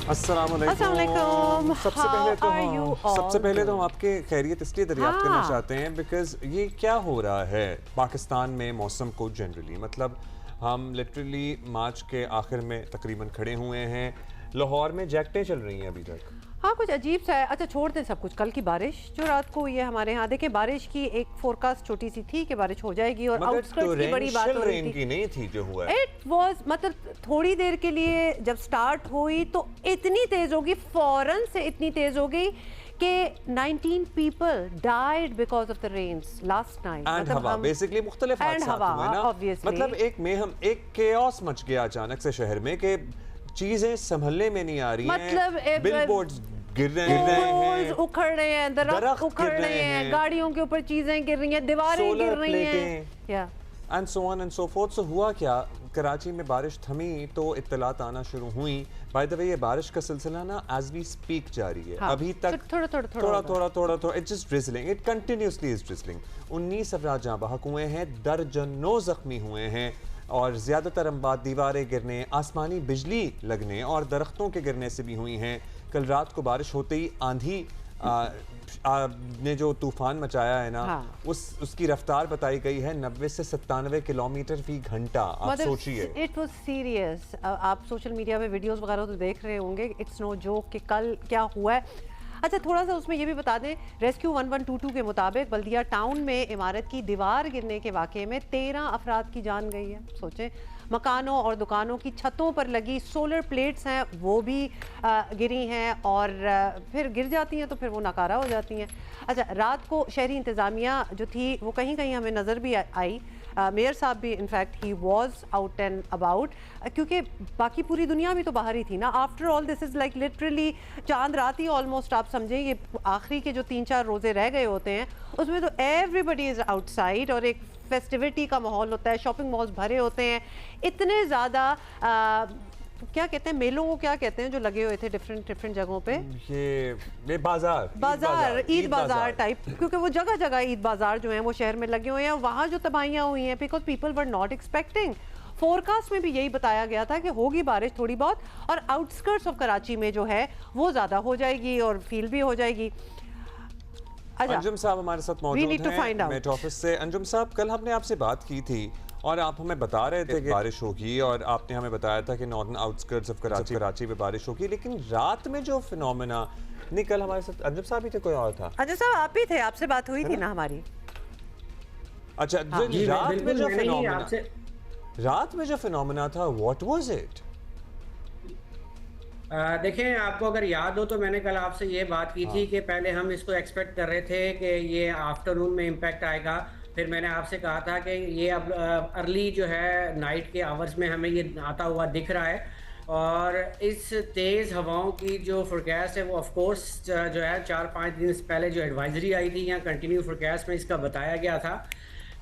अस्सलामुअलैकुम। सबसे पहले तो हम आपके खैरियत इसलिए दरियाफ्त करना चाहते हैं बिकॉज ये क्या हो रहा है पाकिस्तान में मौसम को जनरली, मतलब हम लिटरली मार्च के आखिर में तकरीबन खड़े हुए हैं, लाहौर में जैकटें चल रही हैं अभी तक। हाँ, कुछ अजीब सा है। अच्छा, छोड़ दें सब कुछ। कल की बारिश जो रात को हुई है हमारे यहाँ, देखिए बारिश की एक फोरकास्ट छोटी सी थी कि बारिश हो जाएगी और आउटस्कर्ट्स की बड़ी बात हो रही थी। की नहीं थी जो हुआ है। इट वाज मतलब थोड़ी देर के लिए जब स्टार्ट हुई तो इतनी तेज होगी, फौरन से इतनी तेज हो गई कि 19 people died because of the rains last night। And हवा बेसिकली मुख्तलिफ हादसात हुए ना, मतलब एक केओस मच गया अचानक से शहर में कि चीजें संभलने में नहीं आ रही हैं। बिलबोर्ड्स गिर रहे हैं, उखड़ रहे हैं, दरख्त उखड़ रहे हैं, गाड़ियों के ऊपर चीजें गिर रही हैं, दीवारें गिर रही हैं, and so on and so forth. So हुआ क्या, कराची में बारिश थमी तो इत्तलात आना शुरू हुई। बाय द वे ये बारिश का सिलसिला ना एज वी स्पीक जारी है। हाँ, अभी तक थोड़ा it's just drizzling, it continuously is drizzling. 19 अफराद जहां बहक हुए हैं, दर्जनों जख्मी हुए हैं और ज़्यादातर अम्बाद दीवारें गिरने, आसमानी बिजली लगने और दरख्तों के गिरने से भी हुई हैं। कल रात को बारिश होते ही आंधी ने जो तूफान मचाया है ना, हाँ। उसकी रफ्तार बताई गई है 90 से 97 किलोमीटर फी घंटा। आप सोचिए, इट वाज सीरियस। आप सोशल मीडिया में वीडियोस वगैरह तो देख रहे होंगे, इट्स नो जोक कि कल क्या हुआ है। अच्छा, थोड़ा सा उसमें ये भी बता दें, रेस्क्यू 1122 के मुताबिक बल्दिया टाउन में इमारत की दीवार गिरने के वाक़े में 13 अफराद की जान गई है। सोचें, मकानों और दुकानों की छतों पर लगी सोलर प्लेट्स हैं वो भी गिरी हैं और फिर गिर जाती हैं तो फिर वो नाकारा हो जाती हैं। अच्छा, रात को शहरी इंतज़ामिया जो थी वो कहीं कहीं हमें नज़र भी आई। मेयर साहब भी in fact he was out and about, क्योंकि बाकी पूरी दुनिया भी तो बाहर ही थी ना। After all this is like literally चांद रात ही ऑलमोस्ट, आप समझें ये आखिरी के जो 3-4 रोज़े रह गए होते हैं उसमें तो एवरीबडी इज़ आउटसाइड और एक फेस्टिविटी का माहौल होता है, शॉपिंग मॉल्स भरे होते हैं, इतने ज़्यादा क्या कहते हैं, मेलों को क्या कहते हैं जो लगे हुए थे डिफरेंट जगहों पे, ये बाजार ईद बाजार टाइप, क्योंकि वो जगह जगह ईद बाजार जो हैं वो शहर में लगे हुए हैं। वहाँ जो तबाहियाँ हुई हैं because people were not expecting. Forecast में भी यही बताया गया था कि होगी बारिश थोड़ी बहुत और आउटस्कर्ट्स ऑफ कराची में जो है वो ज़्यादा हो जाएगी और फील भी हो जाएगी। अंजुम साहब हमारे साथ मौजूद हैं मेट ऑफिस से। अंजुम साहब, कल हमने आपसे बात की थी और आप हमें बता रहे थे कि बारिश होगी और आपने हमें बताया था कि नॉर्दर्न आउटस्कर्ट्स ऑफ कराची में बारिश होगी, लेकिन रात में जो फिनोमेना, नहीं कल हमारे साथ अंजुम साहब ही थे, कोई और था? अंजुम साहब आप ही थे, आपसे बात हुई थी ना हमारी। अच्छा, रात में जो फिनोमेना था, व्हाट वाज इट? देखें, आपको अगर याद हो तो मैंने कल आपसे ये बात की थी कि पहले हम इसको एक्सपेक्ट कर रहे थे कि ये आफ्टरनून में इम्पैक्ट आएगा। फिर मैंने आपसे कहा था कि ये अब अर्ली जो है नाइट के आवर्स में हमें ये आता हुआ दिख रहा है और इस तेज़ हवाओं की जो फोरकास्ट है वो ऑफ कोर्स जो है 4-5 दिन पहले जो एडवाइजरी आई थी या कंटिन्यू फोरकास्ट में इसका बताया गया था।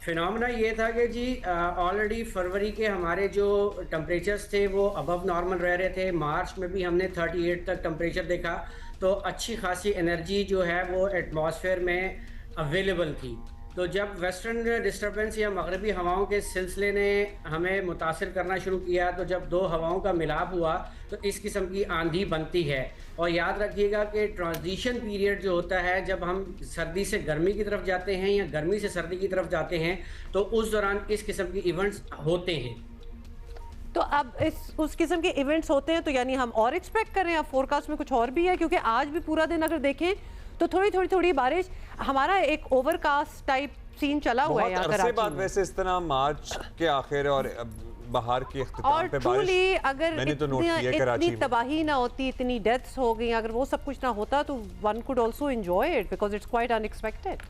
फिनोमेना ये था कि जी ऑलरेडी फरवरी के हमारे जो टेम्परेचर्स थे वो अबव नॉर्मल रह रहे थे। मार्च में भी हमने 38 तक टेम्परेचर देखा, तो अच्छी खासी एनर्जी जो है वो एटमॉस्फेयर में अवेलेबल थी। तो जब वेस्टर्न डिस्टर्बेंस या मगरबी हवाओं के सिलसिले ने हमें मुतासिर करना शुरू किया, तो जब दो हवाओं का मिलाप हुआ तो इस किस्म की आंधी बनती है। और याद रखिएगा कि ट्रांजिशन पीरियड जो होता है, जब हम सर्दी से गर्मी की तरफ जाते हैं या गर्मी से सर्दी की तरफ जाते हैं, तो उस दौरान इस किस्म के इवेंट्स होते हैं। तो अब उस किस्म के इवेंट्स होते हैं तो यानी हम और एक्सपेक्ट कर रहे हैं। अब फोरकास्ट में कुछ और भी है, क्योंकि आज भी पूरा दिन अगर देखें तो थोड़ी बारिश, हमारा एक ओवरकास्ट टाइप सीन चला हुआ है यहाँ कराची में। वैसे इस तरह मार्च के आखिर और बाहर के इख्तिताम पे बारिश, अगर मैंने तो नोट किया इतनी तबाही ना होती, इतनी डेथ्स हो गई, अगर वो सब कुछ ना होता तो one could also enjoy it because it's quite unexpected.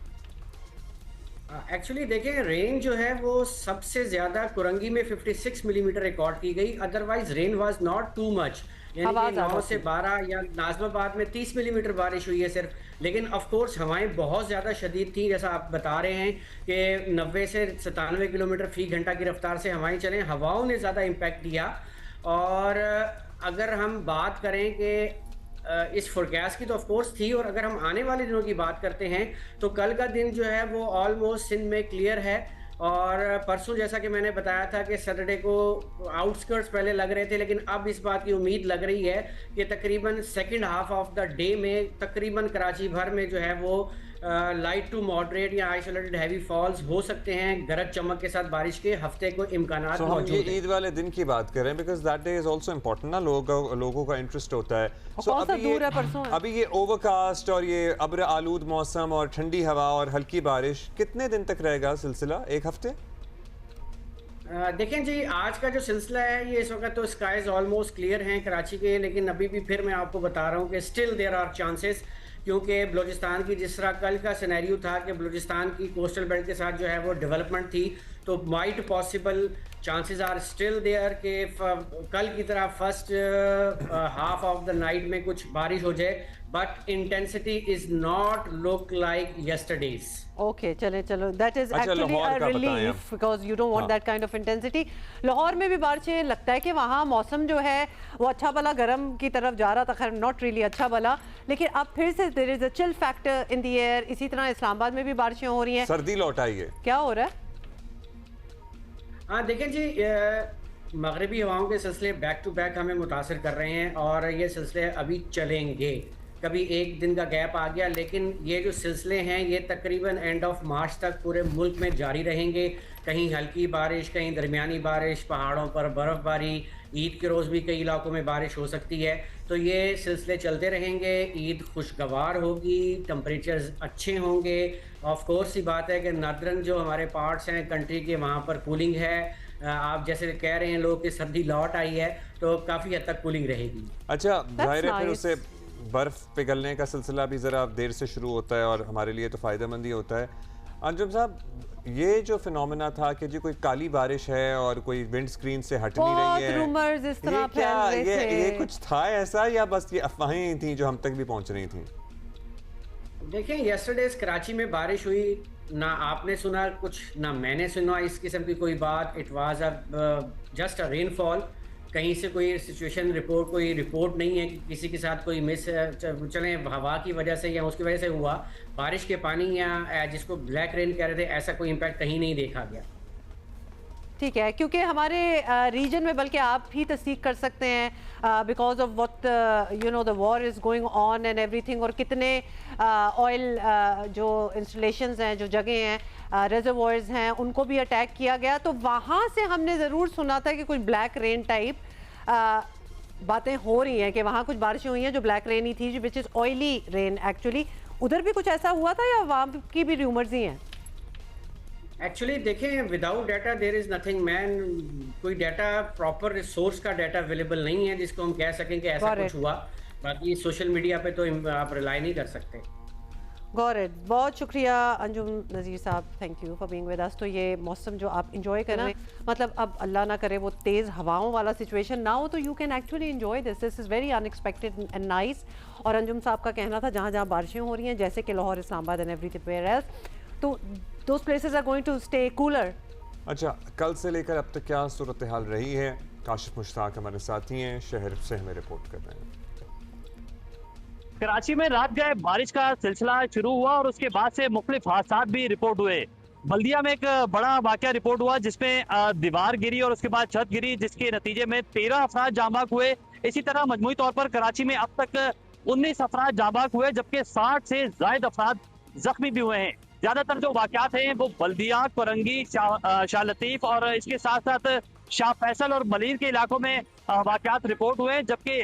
Actually देखें, रेन जो है वो सबसे ज़्यादा कुरंगी में 56 मिलीमीटर रिकॉर्ड की गई। Otherwise rain was not too much, यानी कि 9 से 12 या नाज़िमाबाद में 30 मिलीमीटर बारिश हुई है सिर्फ। लेकिन ऑफ कोर्स हवाएं बहुत ज़्यादा शदीद थी, जैसा आप बता रहे हैं कि 90 से 97 किलोमीटर फी घंटा की रफ्तार से हवाएं चलें। हवाओं ने ज़्यादा इम्पैक्ट दिया। और अगर हम बात करें कि इस फोरकास्ट की तो ऑफ कोर्स थी, और अगर हम आने वाले दिनों की बात करते हैं तो कल का दिन जो है वो ऑलमोस्ट सिंध में क्लियर है। और परसों जैसा कि मैंने बताया था कि सैटरडे को आउटस्कर्ट्स पहले लग रहे थे, लेकिन अब इस बात की उम्मीद लग रही है कि तकरीबन second half of the day में तकरीबन कराची भर में जो है वो लाइट टू मॉडरेट या आइसोलेटेड हैवी फॉल्स हो सकते हैं, गरज चमक के साथ बारिश के हफ्ते को इम्कानात मौजूद हैं। ईद वाले दिन की बात करें because that day is also important ना, लोगों का इंटरेस्ट होता है। अभी ये ओवरकास्ट और ये अब्र आलूद मौसम और ठंडी हवा और हल्की बारिश कितने दिन तक रहेगा सिलसिला, एक हफ्ते? देखें जी, आज का जो सिलसिला है ये इस वक्त तो स्काइज ऑलमोस्ट क्लियर हैं कराची के, लेकिन अभी भी फिर मैं आपको बता रहा हूँ कि स्टिल देयर आर चांसेस, क्योंकि बलूचिस्तान की जिस तरह कल का सिनेरियो था कि बलूचिस्तान की कोस्टल बेल्ट के साथ जो है वो डेवलपमेंट थी, तो might possible chances are still there कि कल की तरह first half of the night में कुछ बारिश हो जाए, but intensity is not look like yesterday's. Okay, चलो that is actually a relief because you don't want that kind of intensity. Lahore में भी बारिशें, लगता है कि वहाँ मौसम जो है वो अच्छा भला गर्म की तरफ जा रहा था, खैर नॉट रियली अच्छा भला, लेकिन अब फिर से there is a chill factor in the air. इसी तरह इस्लामाबाद में भी बारिशें हो रही हैं, सर्दी लौट आई है। क्या हो रहा है? हाँ देखें जी, मगरबी हवाओं के सिलसिले बैक टू बैक हमें मुतासर कर रहे हैं और ये सिलसिले अभी चलेंगे। कभी एक दिन का गैप आ गया, लेकिन ये जो सिलसिले हैं ये तकरीबन एंड ऑफ मार्च तक पूरे मुल्क में जारी रहेंगे। कहीं हल्की बारिश, कहीं दरमियानी बारिश, पहाड़ों पर बर्फ़बारी, ईद के रोज़ भी कई इलाकों में बारिश हो सकती है। तो ये सिलसिले चलते रहेंगे। ईद खुशगवार होगी, टेम्परेचर्स अच्छे होंगे। ऑफ कोर्स ही बात है कि नॉर्दर्न जो हमारे पार्ट्स हैं कंट्री के, वहाँ पर कूलिंग है। आप जैसे कह रहे हैं लोग कि सर्दी लौट आई है, तो काफ़ी हद तक कूलिंग रहेगी। अच्छा, जाहिर है फिर उससे बर्फ़ पिघलने का सिलसिला भी ज़रा देर से शुरू होता है और हमारे लिए तो फ़ायदेमंद ही होता है। अंजुम साहब, ये जो फिनोमेना था कि जी कोई काली बारिश है और कोई विंड स्क्रीन से हट नहीं रही है, रूमर्स इस तरह ये क्या ये कुछ था ऐसा, या बस ये अफवाहें थी जो हम तक भी पहुंच रही थी? देखें, यस्टरडे कराची में बारिश हुई, ना आपने सुना कुछ, ना मैंने सुना इस किस्म की कोई बात। It was just a rainfall. कहीं से कोई सिचुएशन रिपोर्ट, कोई रिपोर्ट नहीं है कि किसी के साथ कोई मिस चलें हवा की वजह से या उसकी वजह से हुआ। बारिश के पानी या जिसको ब्लैक रेन कह रहे थे, ऐसा कोई इम्पैक्ट कहीं नहीं देखा गया। ठीक है, क्योंकि हमारे रीजन में, बल्कि आप ही तस्दीक कर सकते हैं because of what you know the war is going on and everything, और कितने ऑयल जो इंस्टॉलेशंस हैं, जो जगह हैं, रिजर्वॉयर्स हैं, उनको भी अटैक किया गया। तो वहाँ से हमने ज़रूर सुना था कि कुछ ब्लैक रेन टाइप बातें हो रही हैं, कि वहाँ कुछ बारिशें हुई हैं जो ब्लैक रेन ही थी, which is oily rain actually. उधर भी कुछ ऐसा हुआ था या वहाँ की भी रूमर्स ही हैं? एक्चुअली देखें, without data there is nothing man. कोई डाटा, प्रॉपर सोर्स का डाटा अवेलेबल नहीं है जिसको हम कह सकें कि ऐसा कुछ हुआ। बाकी सोशल मीडिया पे तो आप रिलाई नहीं कर सकते। Got it. बहुत शुक्रिया अंजुम नज़ीर साहब, thank you for being with us. तो ये मौसम जो आप इंजॉय कर रहे हैं, मतलब अब अल्लाह ना करे वो तेज़ हवाओं वाला सिचुएशन ना हो, तो you can actually enjoy this is very unexpected and nice. और अंजुम साहब का कहना था जहाँ जहाँ बारिशें हो रही हैं, जैसे कि Lahore, Islamabad and everywhere else, तो those places are going to stay cooler. अच्छा, कल से लेकर अब तक क्या सूरत हाल रही है? काशिफ मुश्ताक हमारे साथी हैं, शहर से हमें रिपोर्ट कर रहे हैं। कराची में रात गए बारिश का सिलसिला शुरू हुआ और उसके बाद से मुख्तलिफ हादसा भी रिपोर्ट हुए। बल्दिया में एक बड़ा वाकया रिपोर्ट हुआ जिसमें दीवार गिरी और उसके बाद छत गिरी, जिसके नतीजे में 13 अफराद जांबाक हुए। इसी तरह मजमूई तौर पर कराची में अब तक 19 अफराद जांबाक हुए, जबकि 60 से ज्यादा अफराद जख्मी भी हुए हैं। ज्यादातर जो वाकयात हैं वो बल्दिया, कोरंगी, शाह लतीफ और इसके साथ साथ शाह फैसल और मलीर के इलाकों में वाकयात रिपोर्ट हुए, जबकि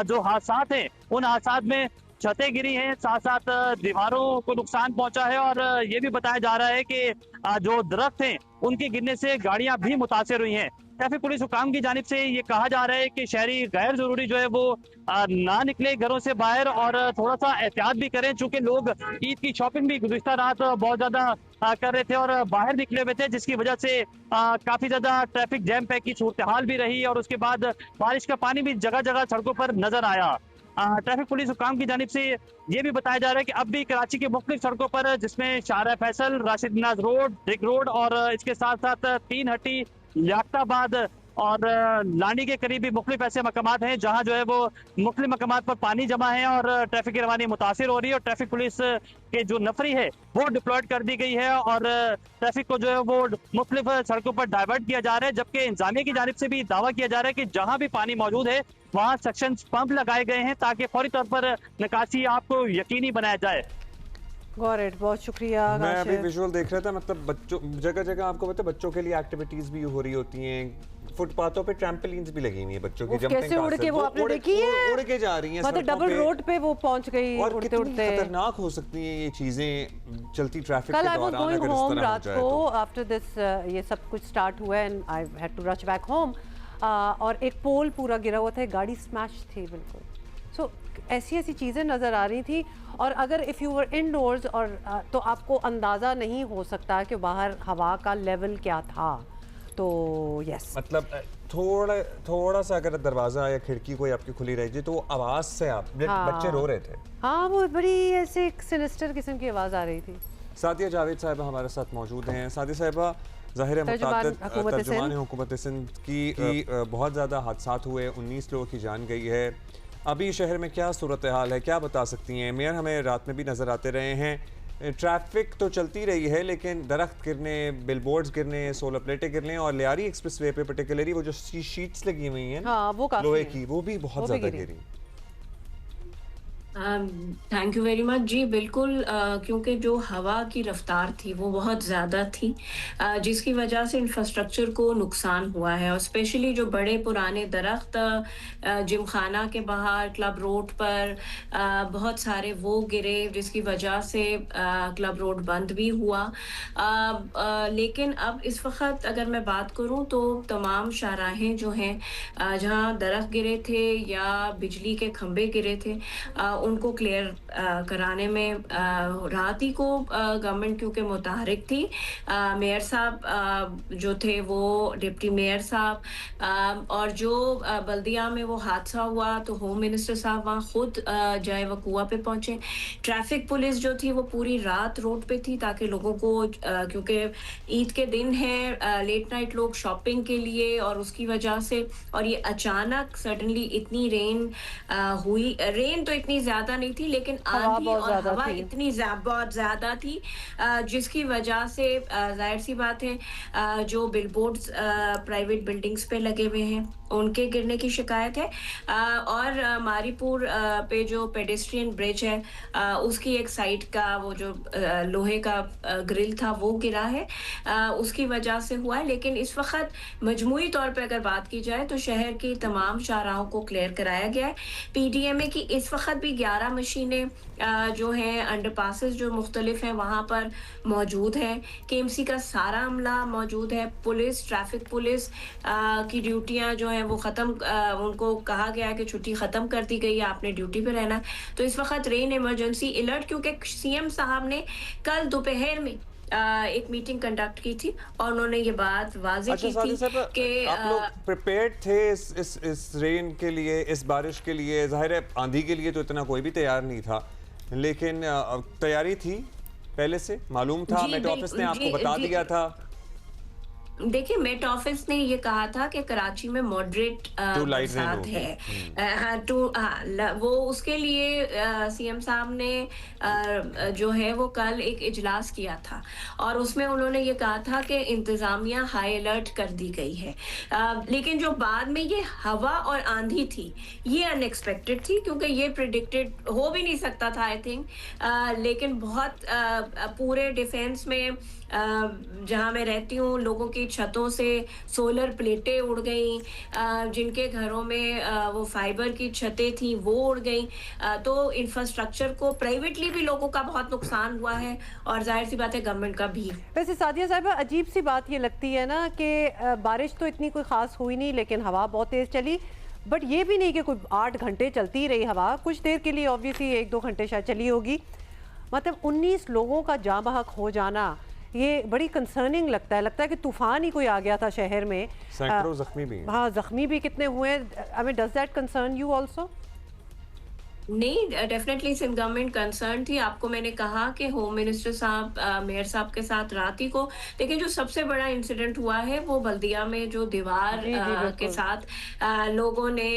जो हादसात हैं उन हादसात में छतें गिरी हैं, साथ साथ दीवारों को नुकसान पहुंचा है और ये भी बताया जा रहा है कि जो दरख्त हैं उनके गिरने से गाड़ियां भी मुतासिर हुई हैं। ट्रैफिक पुलिस हुकाम की जानिब से ये कहा जा रहा है कि शहरी गैर जरूरी जो है वो ना निकले घरों से बाहर और थोड़ा सा एहतियात भी करें, चूंकि लोग ईद की शॉपिंग भी गुज़िश्ता रात बहुत ज्यादा कर रहे थे और बाहर निकले हुए थे, जिसकी वजह से काफी ज्यादा ट्रैफिक जैम पैक की सूरत हाल भी रही और उसके बाद बारिश का पानी भी जगह जगह सड़कों पर नजर आया। ट्रैफिक पुलिस हुकाम की जानिब से ये भी बताया जा रहा है कि अब भी कराची के मुख्तलिफ सड़कों पर, जिसमें शाहरा फैसल, राशिद नियाज रोड, रिग रोड और इसके साथ साथ तीन हट्टी, लियाकताबाद, और लानी के करीब भी मुख्तलिफ ऐसे मकामात हैं जहां जो है वो मुख्तलिफ मकामात पर पानी जमा है और ट्रैफिक की रवानी मुतासिर हो रही है, और ट्रैफिक पुलिस के जो नफरी है वो डिप्लॉयड कर दी गई है और ट्रैफिक को जो है वो मुख्तलिफ सड़कों पर डाइवर्ट किया जा रहा है। जबकि इंतजामिया की जानिब से भी दावा किया जा रहा है कि जहां भी पानी मौजूद है वहां सक्शन पंप लगाए गए हैं ताकि फौरी तौर पर निकासी आपको यकीनी बनाया जाए। गॉरेट, बहुत शुक्रिया। मैं अभी विजुअल देख रहा था, मतलब बच्चों जगह जगह आपको पता है बच्चों के लिए एक्टिविटीज भी हो रही होती हैं, फुटपाथों पे ट्रैम्पोलिन्स भी लगी हुई है बच्चों की, कैसे उड़ के वो आपने देखी है, उड़ के जा रही हैं, मतलब डबल रोड पे वो पहुंच गई और उड़ते कितनी उड़ते। खतरनाक हो सकती हैं ये चीजें चलती ट्रैफिक कल के आई वाज दौरान गोइंग अगर इस होम तरह हो रात जाए को तो। आफ्टर दिस ये सब कुछ स्टार्ट हुआ and I had to rush back home, और एक पोल पूरा गिरा हुआ था, गाड़ी स्मैश थी बिल्कुल। सो ऐसी ऐसी चीज़ें नज़र आ रही थी, और अगर इफ़ यू वर इनडोर्स और तो आपको अंदाज़ा नहीं हो सकता कि बाहर हवा का लेवल क्या था। तो यस, मतलब थोड़ा सा अगर दरवाजा या खिड़की कोई आपकी खुली रही तो आवाज से आप बच्चे रो रहे थे। हाँ, वो बड़ी ऐसे एक सिनिस्टर किस्म की आवाज़ आ रही थी। सादिया जावेद साहिबा हमारे साथ मौजूद हैं। सादिया साहिबा, ज़ाहिर है तर्जुमान हुकूमत सिंध की बहुत ज़्यादा हादसात हुए, 19 लोगों की जान गई है। अभी शहर में क्या सूरत हाल है, क्या बता सकती हैं? मेयर हमें रात में भी नज़र आते रहे हैं, ट्रैफिक तो चलती रही है लेकिन दरख्त गिरने, बिलबोर्ड्स गिरने, सोलर प्लेटें गिरने, और लियारी एक्सप्रेसवे पे पर्टिकुलरली वो जो शीट्स लगी हुई हैं वो लोहे की, वो भी बहुत ज़्यादा गिरी। थैंक यू वेरी मच जी। बिल्कुल, क्योंकि जो हवा की रफ्तार थी वो बहुत ज़्यादा थी, जिसकी वजह से इंफ्रास्ट्रक्चर को नुकसान हुआ है, और स्पेशली जो बड़े पुराने दरख्त जिमखाना के बाहर क्लब रोड पर बहुत सारे वो गिरे, जिसकी वजह से क्लब रोड बंद भी हुआ। लेकिन अब इस वक्त अगर मैं बात करूं तो तमाम शाहराहें जो हैं जहां दरख्त गिरे थे या बिजली के खंभे गिरे थे उनको क्लियर कराने में रात ही को गवर्नमेंट क्योंकि मुतहरिक थी, मेयर साहब जो थे वो डिप्टी मेयर साहब, और जो बल्दिया में वो हादसा हुआ तो होम मिनिस्टर साहब वहाँ खुद जाए वकुआ पे पहुंचे। ट्रैफिक पुलिस जो थी वो पूरी रात रोड पे थी ताकि लोगों को, क्योंकि ईद के दिन है, लेट नाइट लोग शॉपिंग के लिए, और उसकी वजह से, और ये अचानक सडनली इतनी रेन हुई, रेन तो इतनी ज्यादा नहीं थी लेकिन आंधी और हवा इतनी बहुत ज्यादा थी, जिसकी वजह से जाहिर सी बात है जो बिलबोर्ड्स प्राइवेट बिल्डिंग्स पे लगे हुए हैं उनके गिरने की शिकायत है, और मारीपुर पे जो पेडेस्ट्रियन ब्रिज है उसकी एक साइड का वो जो लोहे का ग्रिल था वो गिरा है, उसकी वजह से हुआ है। लेकिन इस वक्त मजमूई तौर पे अगर बात की जाए तो शहर की तमाम शाहराहों को क्लियर कराया गया है। पीडीएमए की इस वक्त भी 11 मशीनें जो हैं अंडरपासेस जो मुख्तलिफ हैं वहाँ पर मौजूद हैं, केएमसी का सारा अमला मौजूद है, पुलिस, ट्रैफिक पुलिस की ड्यूटियाँ जो हैं वो ख़त्म, उनको कहा गया है कि छुट्टी ख़त्म कर दी गई है, आपने ड्यूटी पे रहना है। तो इस वक्त रेन इमरजेंसी अलर्ट, क्योंकि सीएम साहब ने कल दोपहर में एक मीटिंग कंडक्ट की थी और उन्होंने ये बात वाज़ेह की थी कि आप लोग प्रिपेयर्ड थे इस रेन के लिए, इस बारिश के लिए। जाहिर है आंधी के लिए तो इतना कोई भी तैयार नहीं था, लेकिन तैयारी थी पहले से, मालूम था, मेट ऑफिस ने आपको बता दिया था। देखिए, मेट ऑफिस ने ये कहा था कि कराची में मॉडरेट बरसात है, वो उसके लिए सीएम साहब ने जो है वो कल एक इजलास किया था और उसमें उन्होंने ये कहा था कि इंतजामिया हाई अलर्ट कर दी गई है। लेकिन जो बाद में ये हवा और आंधी थी ये अनएक्सपेक्टेड थी, क्योंकि ये प्रिडिक्टेड हो भी नहीं सकता था आई थिंक, लेकिन बहुत पूरे डिफेंस में जहाँ मैं रहती हूँ लोगों की छतों से सोलर प्लेटें उड़ गई, जिनके घरों में वो फाइबर की छतें थी वो उड़ गई, तो इंफ्रास्ट्रक्चर को प्राइवेटली भी लोगों का बहुत नुकसान हुआ है और जाहिर सी बात है गवर्नमेंट का भी। वैसे सादिया साहिबा, अजीब सी बात ये लगती है ना कि बारिश तो इतनी कोई ख़ास हुई नहीं लेकिन हवा बहुत तेज़ चली, बट ये भी नहीं कि कोई 8 घंटे चलती रही हवा, कुछ देर के लिए ऑब्वियसली 1-2 घंटे शायद चली होगी। मतलब 19 लोगों का जाँ बहक हो जाना ये बड़ी कंसर्निंग लगता है कि तूफान ही कोई आ गया था शहर में। सैकड़ों जख्मी भी। हाँ, जख्मी भी कितने हुए हैं। I mean, does that concern you also? नहीं, डेफिनेटली सिंध गवर्नमेंट कंसर्न थी। आपको मैंने कहा कि होम मिनिस्टर साहब मेयर साहब के साथ रात ही को, लेकिन जो सबसे बड़ा इंसिडेंट हुआ है वो बल्दिया में जो दीवार के साथ लोगों ने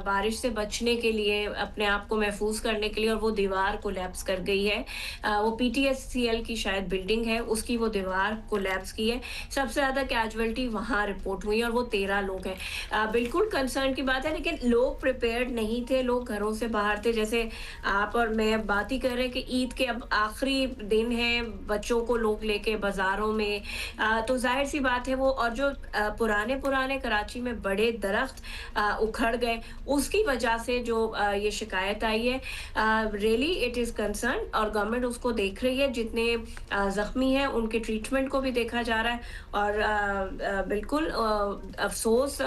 बारिश से बचने के लिए, अपने आप को महफूज करने के लिए, और वो दीवार कोलैप्स कर गई है। वो PTSCL की शायद बिल्डिंग है, उसकी वो दीवार कोलैप्स की है। सबसे ज़्यादा कैजुअलिटी वहाँ रिपोर्ट हुई और वो 13 लोग हैं। बिल्कुल कंसर्न की बात है, लेकिन लोग प्रिपेयर्ड नहीं थे, लोग घरों से बाहर थे। जैसे आप और मैं बात ही कर रहे हैं कि ईद के अब आखिरी दिन है, बच्चों को लोग लेके बाजारों में, तो जाहिर सी बात है वो, और जो पुराने कराची में बड़े दरख्त उखड़ गए, उसकी वजह से जो ये शिकायत आई है, रियली इट इज़ कंसर्न, और गवर्नमेंट उसको देख रही है। जितने जख्मी हैं उनके ट्रीटमेंट को भी देखा जा रहा है, और बिल्कुल अफसोस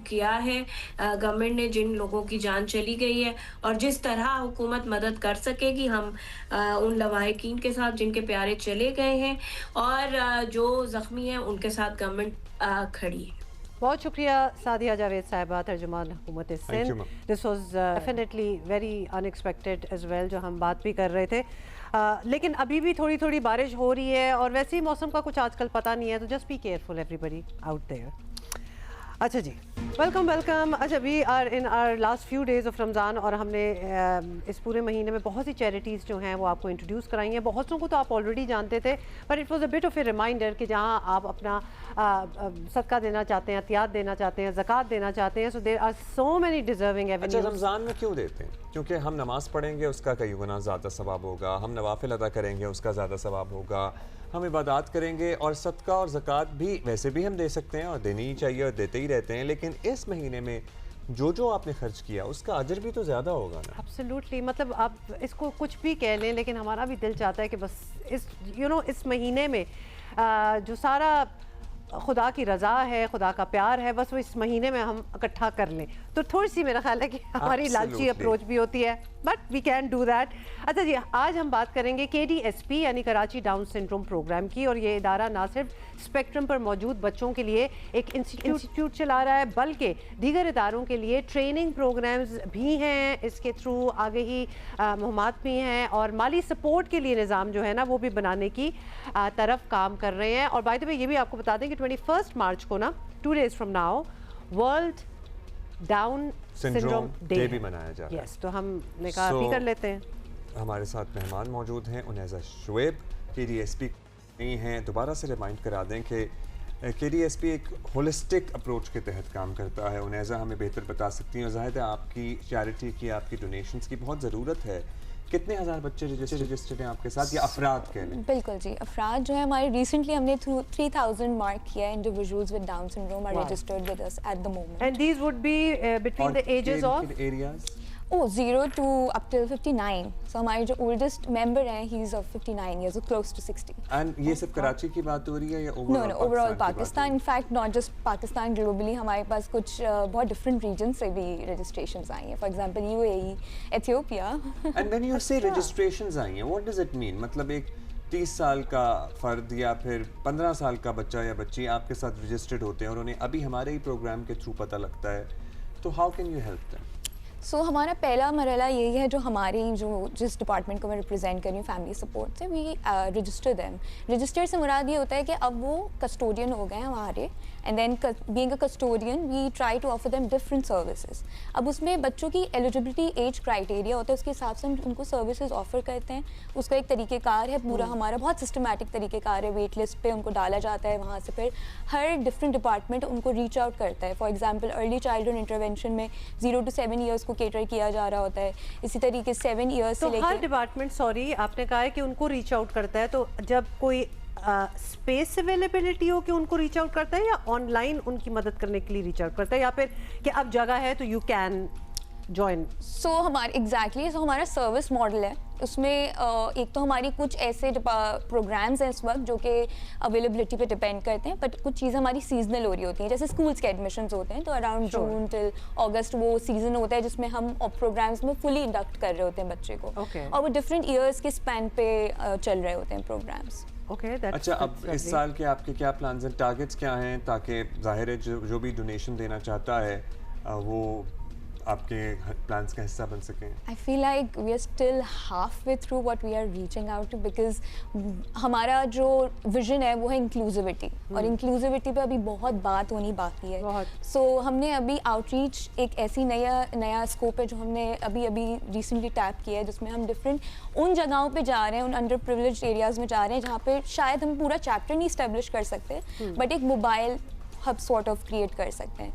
किया है गवर्नमेंट ने जिन लोगों की जान चली गई है, और जिस तरह हुकूमत मदद कर सकेगी हम उन लवाहिकीन के साथ जिनके प्यारे चले गए हैं, और जो ज़ख्मी हैं उनके साथ गवर्नमेंट खड़ी है। बहुत शुक्रिया सादिया जावेद साहिबा, तर्जुमान हुकूमत Sindh. This was definitely very unexpected as well, जो हम बात भी कर रहे थे। लेकिन अभी भी थोड़ी थोड़ी बारिश हो रही है, और वैसे ही मौसम का कुछ आजकल पता नहीं है, तो just be careful everybody out there. अच्छा जी, वेलकम वेलकम। अच्छा, we are in our last few days of Ramzan, और हमने इस पूरे महीने में बहुत सी चैरिटीज़ जो हैं वो आपको इंट्रोड्यूस कराई हैं। बहुत सौ को तो आप ऑलरेडी जानते थे, but it was a bit of a reminder कि जहां आप अपना सदका देना चाहते हैं, अतियात देना चाहते हैं, ज़कात देना चाहते हैं, so there are so many deserving avenues. अच्छा, रमज़ान में क्यों देते हैं? क्योंकि हम नमाज़ पढ़ेंगे उसका कई गुना ज़्यादा सवाब होगा, हम नवाफिल अदा करेंगे उसका ज़्यादा सवाब होगा, हम इबादत करेंगे, और सदका और ज़कात भी वैसे भी हम दे सकते हैं और देनी ही चाहिए और देते ही रहते हैं, लेकिन इस महीने में जो आपने खर्च किया उसका अजर भी तो ज़्यादा होगा ना। एब्सोल्युटली, मतलब आप इसको कुछ भी कह लें, लेकिन हमारा भी दिल चाहता है कि बस इस इस महीने में जो सारा खुदा की रज़ा है, खुदा का प्यार है, बस वो इस महीने में हम इकट्ठा कर लें, तो थोड़ी सी मेरा ख्याल है कि हमारी लालची अप्रोच भी होती है, but we can do that. अच्छा जी, आज हम बात करेंगे KDSP यानी कराची डाउन सिंड्रोम प्रोग्राम की, और ये इदारा ना सिर्फ स्पेक्ट्रम पर मौजूद बच्चों के लिए एक इंस्टीट्यूट चला रहा है, बल्कि दीगर इदारों के लिए ट्रेनिंग प्रोग्राम्स भी हैं इसके थ्रू, आगे ही मुहिमात भी हैं, और माली सपोर्ट के लिए निज़ाम जो है ना वो भी बनाने की तरफ काम कर रहे हैं। और बाय द वे ये भी आपको बता दें कि 21 मार्च को ना 2 days from now world down syndrome day भी मनाया जा रहा है। यस, तो हमने कहा भी कर लेते हैं। हमारे साथ मेहमान मौजूद हैं, उनैज़ा शुएब KDSP नहीं हैं। दोबारा से रिमाइंड करा दें कि KDSP एक होलिस्टिक अप्रोच के तहत काम करता है। उनैज़ा हमें बेहतर बता सकती हैं, और ज़ाहिर है आपकी चैरिटी की, आपकी डोनेशंस की बहुत ज़रूरत है। कितने हज़ार बच्चे रजिस्टर्ड हैं आपके साथ, या अफराद कह लें? बिल्कुल जी, अफराद जो है हमारे रिसेंटली हमने 3000 मार्क किया है। Individuals with Down syndrome are registered with us at the moment, and these would be between the ages of areas 0 to up till 59. So हमारे जो ओल्डेस्ट मेंबर हैं, he is of 59 years, so close to 60. And ये सिर्फ कराची की बात हो रही है या overall? No, overall Pakistan. In fact, not just Pakistan, globally हमारे पास कुछ बहुत different regions से भी registrations आई हैं. For example, UAE, Ethiopia. And when you say registrations आई हैं, what does it mean? मतलब एक 30 साल का फ़र्द या फिर 15 साल का बच्चा या बच्ची आपके साथ रजिस्टर्ड होते हैं, और उन्हें अभी हमारे ही प्रोग्राम के थ्रू पता लगता है, तो how can you help them? So हमारा पहला मरहला यही है, जो हमारी जिस डिपार्टमेंट को मैं रिप्रेजेंट कर रही हूँ, फैमिली सपोर्ट से, वी रजिस्टर दैम। रजिस्टर से मुराद ये होता है कि अब वो कस्टोडियन हो गए हैं हमारे, and then being a custodian we try to offer them different services. अब उसमें बच्चों की एलिजिबिलिटी एज क्राइटेरिया होता है, उसके हिसाब से हम उनको सर्विसेज ऑफर करते हैं। उसका एक तरीक़ेकार है पूरा, हमारा बहुत सिस्टमैटिक तरीक़ेकार है। वेट लिस्ट पे उनको डाला जाता है, वहाँ से फिर हर डिफरेंट डिपार्टमेंट उनको रीच आउट करता है। For example early childhood intervention में 0 to 7 ईयर्स को केटर किया जा रहा होता है, इसी तरीके 7 ईयर्स से लेकर हर डिपार्टमेंट, सॉरी आपने कहा है कि उनको रीच आउट करता है, तो जब कोई स्पेस अवेलेबिलिटी हो कि उनको रीच आउट करता है, या ऑनलाइन उनकी मदद करने के लिए रीच आउट करता है, या फिर कि अब जगह है तो यू कैन जॉइन? सो हमारा सर्विस मॉडल है। उसमें एक तो हमारी कुछ ऐसे प्रोग्राम्स हैं इस वक्त जो कि अवेलेबिलिटी पे डिपेंड करते हैं, बट कुछ चीज़ें हमारी सीजनल हो रही होती हैं। जैसे स्कूल्स के एडमिशन्स होते हैं, तो अराउंड जून टिल अगस्त वो सीजन होता है जिसमें हम प्रोग्राम्स में फुली इंडक्ट कर रहे होते हैं बच्चे को, और वो डिफरेंट ईयर्स के स्पैन पे चल रहे होते हैं प्रोग्राम्स। अच्छा, अब इस साल के आपके क्या प्लान्स हैं, टारगेट्स क्या हैं, ताकि ज़ाहिर है जो भी डोनेशन देना चाहता है वो आपके प्लान्स का हिस्सा बन सकें? I feel like we are still halfway through what we are reaching out to, because हमारा जो विजन है वो है इंक्लूसिविटी, और इंक्लूसिविटी पे अभी बहुत बात होनी बाकी है. सो हमने अभी आउटरीच एक ऐसी नया स्कोप है जो हमने अभी रिसेंटली टैप किया है, जिसमें हम डिफरेंट उन जगहों पे जा रहे हैं, उन अंडर प्रिविलेज्ड एरियाज में जा रहे हैं जहाँ पे शायद हम पूरा चैप्टर नहीं इस्टेब्लिश कर सकते, बट एक mobile hub sort of create कर सकते हैं.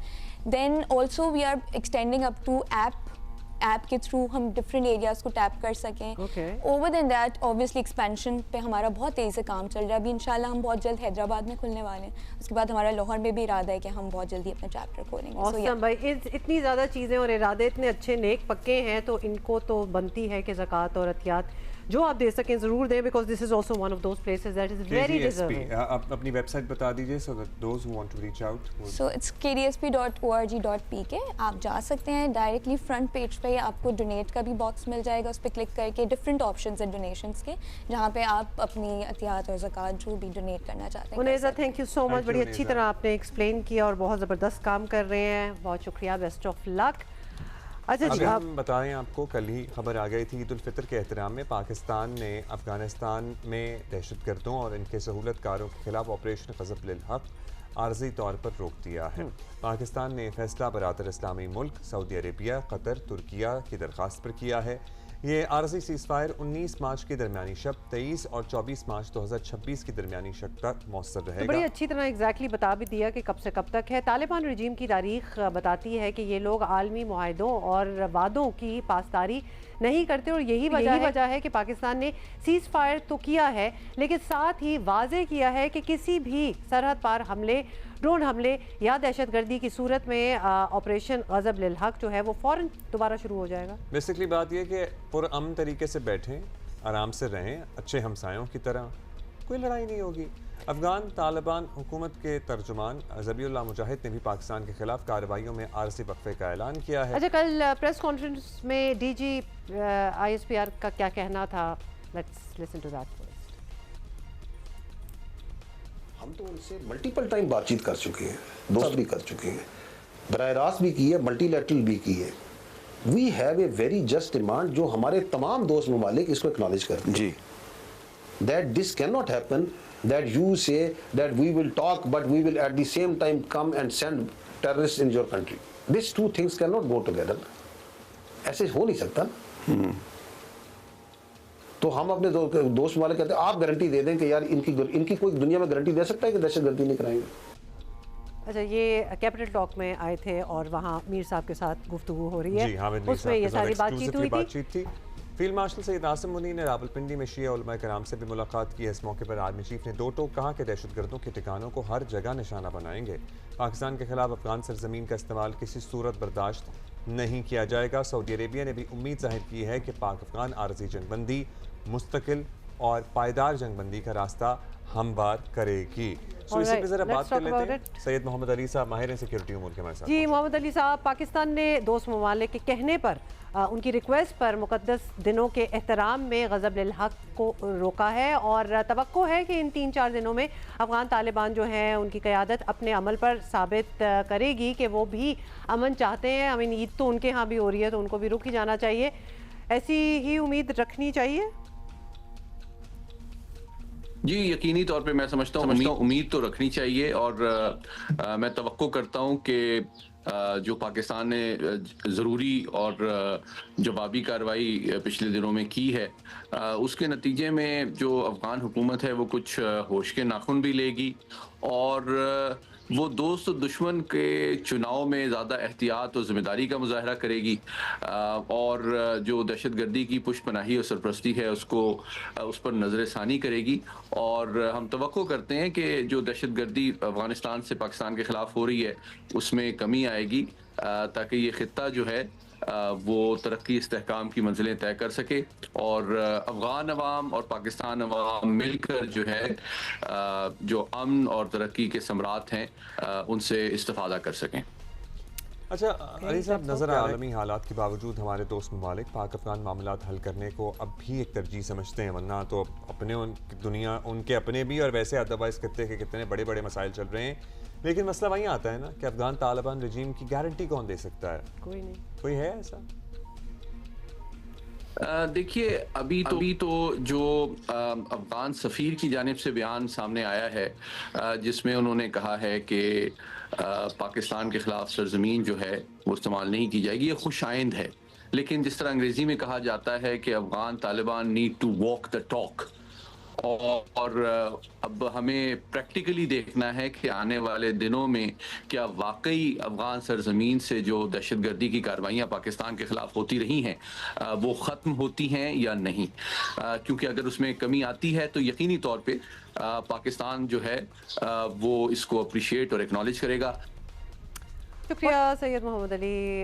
Then also we are extending up to app के थ्रू हम डिफरेंट एरियाज को टैप कर सकें. Over then that obviously expansion पे हमारा बहुत तेज़ी से काम चल रहा है. अभी इंशाल्लाह हम बहुत जल्द हैदराबाद में खुलने वाले हैं. उसके बाद हमारा लाहौर में भी इरादा है कि हम बहुत जल्दी अपना चैप्टर खोलेंगे. Awesome, भाई इतनी ज़्यादा चीज़ें और इरादे इतने अच्छे नेक पक्के हैं, तो इनको तो बनती है कि ज़कात और अतियात जो आप दे सकें ज़रूर दें, because this is also one of those places that is very deserving. आप अपनी वेबसाइट बता दीजिए so that those who want to reach out. So it's kdsp.org.pk. आप जा सकते हैं डायरेक्टली फ्रंट पेज पे, आपको डोनेट का भी बॉक्स मिल जाएगा. उस पर क्लिक करके डिफरेंट ऑप्शंस हैं डोनेशंस के, जहाँ पे आप अपनी अतियात और ज़कात जो भी डोनेट करना चाहते हैं. उनेज़ा, थैंक यू सो मच, बड़ी अच्छी तरह आपने एक्सप्लेन किया और बहुत ज़बरदस्त काम कर रहे हैं. बहुत शुक्रिया, बेस्ट ऑफ लक. अच्छा जी, आप बताएं, आपको कल ही खबर आ गई थी ईद उल फितर के एहतराम में पाकिस्तान ने अफगानिस्तान में दहशतगर्दों और इनके सहूलतकारों के खिलाफ ऑपरेशन ग़ज़ब-उल हक़ आर्जी तौर पर रोक दिया है. पाकिस्तान ने फैसला बरातर इस्लामी मुल्क सऊदी अरेबिया, कतर, तुर्किया की दरख्वास्त पर किया है. ये आर्जी सीज़फायर 19 मार्च की दरमियानी शब 23 और 24 मार्च 2026 की दरमियानी शब तक मौसर रहेगा. तो बड़ी अच्छी तरह एग्जैक्टली बता भी दिया कि कब से कब तक है. तालिबान रजीम की तारीख बताती है कि ये लोग आलमी मुआहदों और वादों की पासदारी नहीं करते, और यही वजह है कि पाकिस्तान ने सीज़ फायर तो किया है, लेकिन साथ ही वाजे किया है कि किसी भी सरहद पार हमले, ड्रोन हमले या दहशतगर्दी की सूरत में ऑपरेशन ग़ज़ब-उल हक़ जो है वो फ़ौरन दोबारा शुरू हो जाएगा. बेसिकली बात यह कि पुरअमन तरीके से बैठें, आराम से रहें, अच्छे हमसायों की तरह, कोई लड़ाई नहीं होगी. अफगान तालिबान हुकूमत के तर्जुमान ज़बीउल्लाह मुजाहिद ने भी पाकिस्तान के खिलाफ कार्रवाइयों में आरजी वक्फे का ऐलान किया है. अच्छा, कल प्रेस कॉन्फ्रेंस में डीजी ISPR का क्या कहना था? Let's listen to that first. हम तो उनसे मल्टीपल टाइम बातचीत कर चुके हैं, दोस्त भी कर चुके हैं, बराह रास्त भी की है, मल्टीलैटरल भी की है. We have a very just demand जो हमारे तमाम दोस्त ममालिक इसको एक्नॉलेज करते हैं जी, that this can not happen, that you say that we will talk but we will at the same time come and send terrorists in your country. These two things cannot go together. ऐसे हो नहीं सकता. तो हम अपने दोस्त वाले कहते हैं आप गारंटी दे दें कि यार इनकी कोई दुनिया में गारंटी दे सकता है कि दहशतगर्दी नहीं कराएंगे. अच्छा, ये कैपिटल टॉक में आए थे और वहाँ मीर साहब के साथ गुफ्तगू हो रही है, उसमें ये सारी बातचीत हुई थी. फील्ड मार्शल सैयद आसिम मुनीर ने रावलपिंडी में शिया उलमा कराम से भी मुलाकात की. इस मौके पर आर्मी चीफ ने दो टोक कहा कि दहशतगर्दों के ठिकानों को हर जगह निशाना बनाएंगे. पाकिस्तान के खिलाफ अफगान सरजमीन का इस्तेमाल किसी सूरत बर्दाश्त नहीं किया जाएगा. सऊदी अरेबिया ने भी उम्मीद जाहिर की है कि पाक अफगान आरजी जंगबंदी मुस्तकिल और पायदार जंगबंदी का रास्ता हमवार करेगी. So, इसी पे जरा बात कर लेते हैं. सैयद मोहम्मद अली साहब माहिर सिक्योरिटी उमूर के हमारे साथ. जी मोहम्मद अली साहब, पाकिस्तान ने दोस्त ममालिक के कहने पर उनकी रिक्वेस्ट पर मुकद्दस दिनों के एहतराम में ग़ज़ब-उल हक़ को रोका है, और तवक्को है कि इन 3-4 दिनों में अफ़गान तालिबान जो हैं उनकी क़यादत अपने अमल पर साबित करेगी कि वो भी अमन चाहते हैं. आई मीन ईद तो उनके यहाँ भी हो रही है, तो उनको भी रुक ही जाना चाहिए. ऐसी ही उम्मीद रखनी चाहिए. जी, यकीनी तौर पे मैं समझता हूँ उम्मीद तो रखनी चाहिए, और मैं तवक्को करता हूँ कि जो पाकिस्तान ने ज़रूरी और जवाबी कार्रवाई पिछले दिनों में की है, उसके नतीजे में जो अफ़गान हुकूमत है वो कुछ होश के नाखून भी लेगी, और वो दोस्त और दुश्मन के चुनाव में ज़्यादा एहतियात और ज़िम्मेदारी का मुजाहरा करेगी, और जो दहशतगर्दी की पुष्पनाही और सरपरस्ती है उसको उस पर नज़र षानी करेगी. और हम तवक्को करते हैं कि जो दहशतगर्दी अफ़गानिस्तान से पाकिस्तान के ख़िलाफ़ हो रही है उसमें कमी आएगी, ताकि ये ख़ित्ता जो है वो तरक्की इस्तेहकाम की मंजिलें तय कर सके, और अफ़गान अवाम और पाकिस्तान अवाम मिलकर जो है जो अमन और तरक्की के सम्राट हैं उनसे इस्तिफ़ादा कर सकें. अच्छा अली साहब, नज़र आलमी हालात के बावजूद हमारे दोस्त ममालिक पाक अफगान मामलात हल करने को अब भी एक तरजीह समझते हैं, वरना तो अपने दुनिया उनके अपने भी और वैसे अदरवाइज खत्ते के कितने बड़े बड़े मसाइल चल रहे हैं। लेकिन मसला वहीं आता है ना कि अफगान तालिबान रजीम की गारंटी कौन दे सकता है? कोई नहीं। कोई है ऐसा? देखिए अभी तो जो अफगान सफ़ीर की जानिब से बयान सामने आया है जिसमें उन्होंने कहा है कि पाकिस्तान के ख़िलाफ़ सरज़मीन जो है वो इस्तेमाल नहीं की जाएगी, ये खुश आइंद है। लेकिन जिस तरह अंग्रेज़ी में कहा जाता है कि Afghan Taliban need to walk the talk, और अब हमें प्रैक्टिकली देखना है कि आने वाले दिनों में क्या वाकई अफगान सरजमीन से जो दहशतगर्दी की कार्रवाइयाँ पाकिस्तान के ख़िलाफ़ होती रही हैं वो ख़त्म होती हैं या नहीं, क्योंकि अगर उसमें कमी आती है तो यकीनी तौर पे पाकिस्तान जो है वो इसको अप्रिशिएट और एक्नॉलेज करेगा। शुक्रिया सैयद मोहम्मद अली,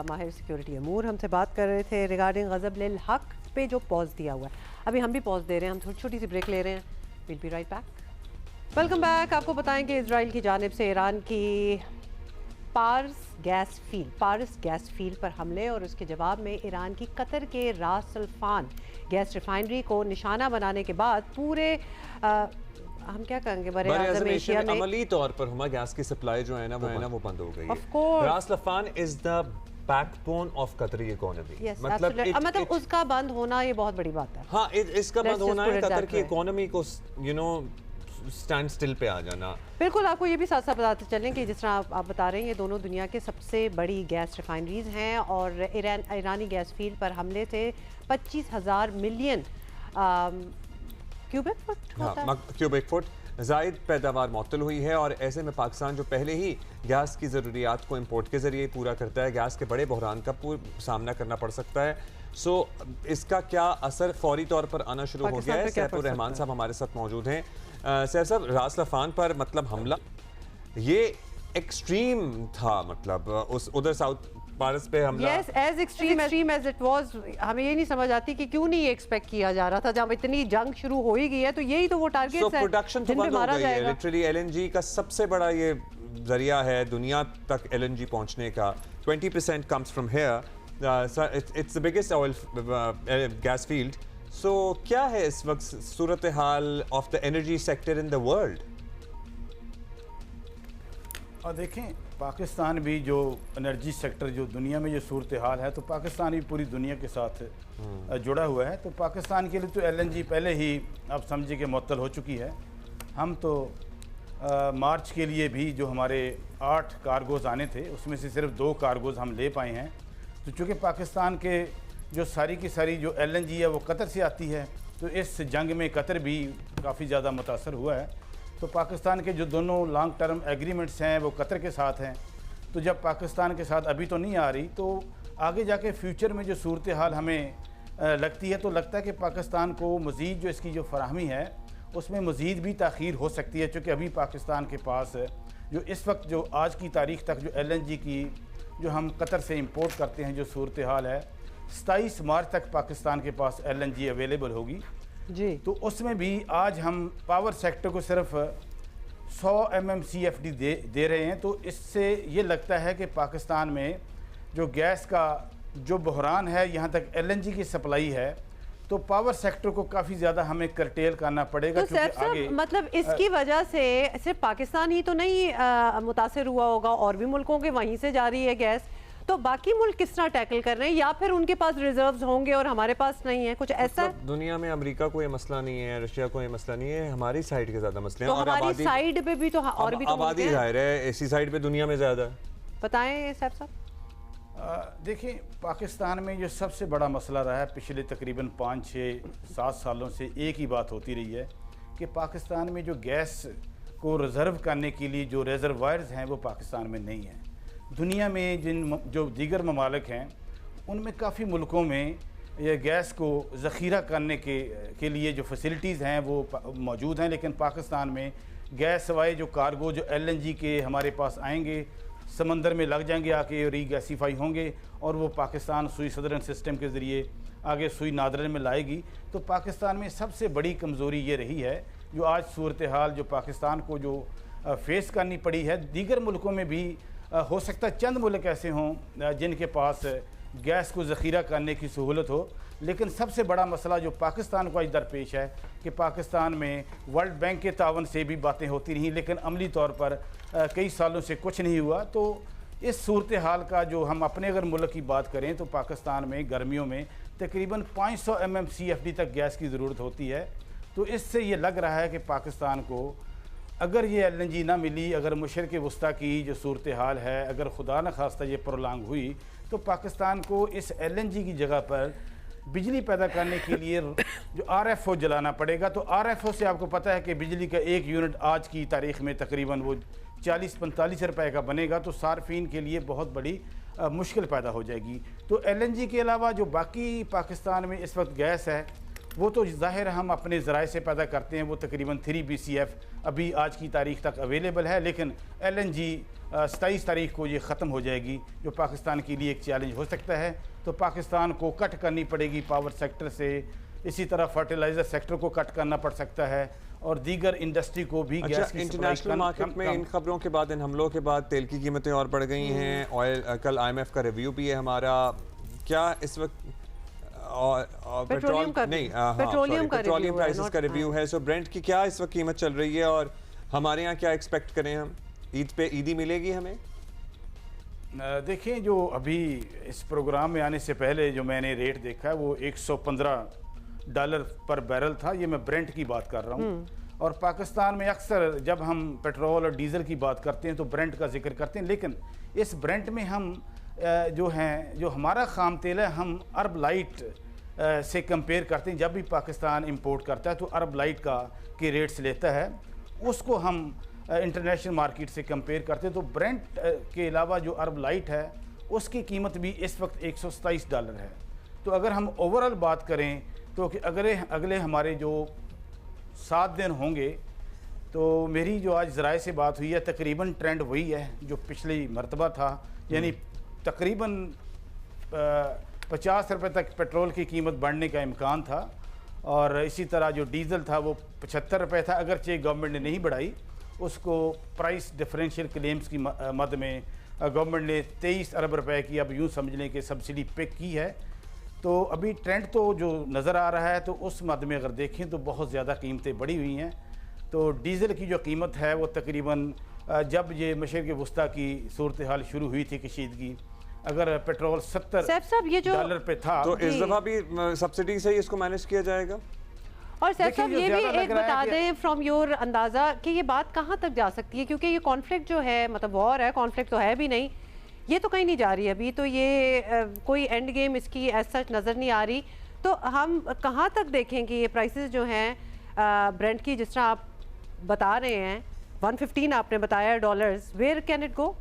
माहिर सिक्योरिटी अमूर हमसे बात कर रहे थे रिगार्डिंग गज़ब लिल हक पे जो पॉज दिया हुआ है। अभी हम भी पॉज दे रहे हैं, हम थोड़ी छोटी सी ब्रेक ले रहे हैं। Will be right back. Welcome back. आपको बताएं कि इजराइल की जानिब से ईरान की पारस गैस फील्ड पर हमले और उसके जवाब में ईरान की कतर के रास अल फ़ान गैस रिफाइनरी को निशाना बनाने के बाद पूरे हम क्या कहेंगे बड़े आज़म एशिया में अमली तौर पर हमारा गैस की सप्लाई जो है ना वो बंद हो गई है। रास अल फ़ान इज द बैकबोन ऑफ कतरी इकोनॉमी। मतलब उसका बंद होना ये बहुत बड़ी बात है। हाँ, इसका बंद होना है कतर की इकोनॉमी को स्टैंड स्टिल पे आ जाना। बिल्कुल। आपको ये भी साथ साथ बताते चलें कि जिस तरह आप बता रहे हैं ये दोनों दुनिया के सबसे बड़ी गैस रिफाइनरीज हैं और ईरानी गैस फील्ड पर हमले से 25,000 मिलियन क्यूबिक फुट ज़ायद पैदावार मुअत्तल हुई है। और ऐसे में पाकिस्तान जो पहले ही गैस की ज़रूरियात को इंपोर्ट के ज़रिए पूरा करता है, गैस के बड़े बहरान का सामना करना पड़ सकता है। सो इसका क्या असर फौरी तौर पर आना शुरू हो गया है? सैफुर रहमान साहब हमारे साथ मौजूद हैं। सैफ साहब, रास अल फ़ान पर मतलब हमला ये एक्सट्रीम था, मतलब उस उधर साउथ पारस पे हमला as extreme as it was. हमें ये नहीं समझ आती कि क्यों नहीं एक्सपेक्ट किया जा रहा था जब इतनी जंग शुरू हो ही गई है, तो यही तो वो टारगेट्स है। प्रोडक्शन तो बंद हो गई है लिटरली। एलएनजी का सबसे बड़ा ये जरिया है दुनिया तक एलएनजी पहुंचने का। 20% comes from here. It's the biggest oil gas field. So क्या है इस वक्त सूरत हाल of the energy sector in the world? और देखें पाकिस्तान भी जो एनर्जी सेक्टर जो दुनिया में जो सूरत हाल है, तो पाकिस्तान भी पूरी दुनिया के साथ जुड़ा हुआ है। तो पाकिस्तान के लिए तो एलएनजी पहले ही आप समझिए कि मुअत्तल हो चुकी है। हम तो मार्च के लिए भी जो हमारे 8 कार्गोज़ आने थे उसमें से सिर्फ 2 कार्गोज़ हम ले पाए हैं। तो चूँकि पाकिस्तान के जो सारी की सारी जो एलएनजी है वो कतर से आती है, तो इस जंग में कतर भी काफ़ी ज़्यादा मुतासर हुआ है। तो पाकिस्तान के जो दोनों लॉन्ग टर्म एग्रीमेंट्स हैं वो कतर के साथ हैं। तो जब पाकिस्तान के साथ अभी तो नहीं आ रही, तो आगे जाके फ्यूचर में जो सूरत हाल हमें लगती है, तो लगता है कि पाकिस्तान को मज़ीद जो इसकी जो फराहमी है उसमें मज़ीद भी ताख़ीर हो सकती है। चूँकि अभी पाकिस्तान के पास जो इस वक्त जो आज की तारीख़ तक जो एलएनजी की जो हम कतर से इंपोर्ट करते हैं जो सूरत हाल है, 27 मार्च तक पाकिस्तान के पास एलएनजी अवेलेबल होगी जी। तो उसमें भी आज हम पावर सेक्टर को सिर्फ 100 MMCFD दे रहे हैं। तो इससे ये लगता है कि पाकिस्तान में जो गैस का जो बहरान है, यहाँ तक एलएनजी की सप्लाई है, तो पावर सेक्टर को काफ़ी ज़्यादा हमें करटेल करना पड़ेगा। तो क्योंकि आगे मतलब इसकी वजह से सिर्फ पाकिस्तान ही तो नहीं मुतासर हुआ होगा, और भी मुल्कों के वहीं से जा रही है गैस। तो बाकी मुल्क किस तरह टैकल कर रहे हैं, या फिर उनके पास रिजर्व्स होंगे और हमारे पास नहीं है? कुछ ऐसा दुनिया में अमेरिका को ये मसला नहीं है, रशिया को ये मसला नहीं है, हमारी साइड के ज्यादा मसले हैं। तो हमारी साइड पे भी तो और भी आबादी जाहिर है इसी साइड पे दुनिया में ज्यादा। बताएं सैफ साहब। देखिए पाकिस्तान में जो सबसे बड़ा मसला रहा है पिछले तकरीबन 5, 6, 7 सालों से एक ही बात होती रही है कि पाकिस्तान में जो गैस को रिज़र्व करने के लिए जो रिजर्वायर्स हैं वो पाकिस्तान में नहीं हैं। दुनिया में जो दीगर ममालिक हैं उनमें काफ़ी मुल्कों में ये गैस को ज़ख़ीरा करने के लिए जो फैसिलिटीज़ हैं वो मौजूद हैं, लेकिन पाकिस्तान में गैस सवाए जो कार्गो जो एलएनजी के हमारे पास आएंगे समंदर में लग जाएंगे, आके रीगैसीफाई होंगे और वो पाकिस्तान सुई सदरन सिस्टम के ज़रिए आगे सुई नादरन में लाएगी। तो पाकिस्तान में सबसे बड़ी कमज़ोरी ये रही है जो आज सूरत हाल जो पाकिस्तान को जो फेस करनी पड़ी है। दीगर मुल्कों में भी हो सकता है चंद मुल्क ऐसे हों जिनके पास गैस को ज़ख़ीरा करने की सहूलत हो, लेकिन सबसे बड़ा मसला जो पाकिस्तान को आज दरपेश है कि पाकिस्तान में वर्ल्ड बैंक के तावन से भी बातें होती रहीं, लेकिन अमली तौर पर कई सालों से कुछ नहीं हुआ। तो इस सूरत हाल का जो हम अपने अगर मुल्क की बात करें तो पाकिस्तान में गर्मियों में तकरीबन 500 MMCFD तक गैस की ज़रूरत होती है। तो इससे ये लग रहा है कि पाकिस्तान को अगर ये LNG ना मिली, अगर मशरिक़ वस्ता की जो सूरत हाल है अगर खुदा न खास्ता ये प्रोलॉन्ग हुई, तो पाकिस्तान को इस LNG की जगह पर बिजली पैदा करने के लिए जो RFO जलाना पड़ेगा। तो RFO से आपको पता है कि बिजली का एक यूनिट आज की तारीख़ में तकरीबन वो 40-45 रुपए का बनेगा, तो सार्फिन के लिए बहुत बड़ी मुश्किल पैदा हो जाएगी। तो LNG के अलावा जो बाकी पाकिस्तान में इस वक्त गैस है वो तो ज़ाहिर हम अपने ज़राए से पैदा करते हैं, वो तकरीबन 3 BCF अभी आज की तारीख़ तक अवेलेबल है, लेकिन LNG 27 तारीख को ये ख़त्म हो जाएगी, जो पाकिस्तान के लिए एक चैलेंज हो सकता है। तो पाकिस्तान को कट करनी पड़ेगी पावर सेक्टर से, इसी तरह फर्टिलाइज़र सेक्टर को कट करना पड़ सकता है और दीगर इंडस्ट्री को भी। अच्छा, इंटरनेशनल मार्केट में इन खबरों के बाद, इन हमलों के बाद तेल की कीमतें और बढ़ गई हैं। ऑयल, कल IMF का रिव्यू भी है हमारा, क्या इस वक्त पेट्रोलियम प्राइसेस का रिव्यू है। सो ब्रेंट की क्या इस वक्त कीमत चल रही है और हमारे यहाँ क्या एक्सपेक्ट करें हम? ईद पे ईदी मिलेगी हमें? देखिए, जो अभी इस प्रोग्राम में आने से पहले जो मैंने रेट देखा है वो $115 पर बैरल था। ये मैं ब्रेंट की बात कर रहा हूँ। और पाकिस्तान में अक्सर जब हम पेट्रोल और डीज़ल की बात करते हैं तो ब्रेंट का जिक्र करते हैं, लेकिन इस ब्रेंट में हम जो हमारा खाम तेल है हम अरब लाइट से कंपेयर करते हैं। जब भी पाकिस्तान इंपोर्ट करता है तो अरब लाइट के रेट्स लेता है, उसको हम इंटरनेशनल मार्केट से कंपेयर करते हैं। तो ब्रेंट के अलावा जो अरब लाइट है उसकी कीमत भी इस वक्त $127 है। तो अगर हम ओवरऑल बात करें तो कि अगले हमारे जो 7 दिन होंगे, तो मेरी जो आज ज़राए से बात हुई है तकरीबन ट्रेंड वही है जो पिछली मरतबा था, यानी तकरीबन 50 रुपये तक पेट्रोल की कीमत बढ़ने का इम्कान था। और इसी तरह जो डीज़ल था वो 75 रुपये था, अगरचे गवर्नमेंट ने नहीं बढ़ाई उसको। प्राइस डिफरेंशियल क्लेम्स की मद में गवर्नमेंट ने 23 अरब रुपए की, अब यूँ समझ लें कि सब्सिडी पिक की है। तो अभी ट्रेंड तो जो नज़र आ रहा है तो उस मद में अगर देखें तो बहुत ज़्यादा कीमतें बढ़ी हुई हैं। तो डीज़ल की जो कीमत है वो तकरीबन जब ये मशरिक़ वस्ता की सूरत हाल शुरू हुई थी कशीदगी, अगर पेट्रोल $70 पे था तो इस दफ़ा भी सब्सिडी से ही इसको मैनेज किया जाएगा। और सैफ साहब ये भी एक बता दें फ्रॉम योर अंदाज़ा कि ये बात कहाँ तक जा सकती है, क्योंकि ये कॉन्फ्लिक्ट जो है, मतलब वॉर है, कॉन्फ्लिक्ट तो है भी नहीं, ये तो कहीं नहीं जा रही अभी, तो ये कोई एंड गेम इसकी एज सच नज़र नहीं आ रही। तो हम कहाँ तक देखें कि ये प्राइसेस जो हैं ब्रेंट की, जिस तरह आप बता रहे हैं 115 आपने बताया dollars, where can it go?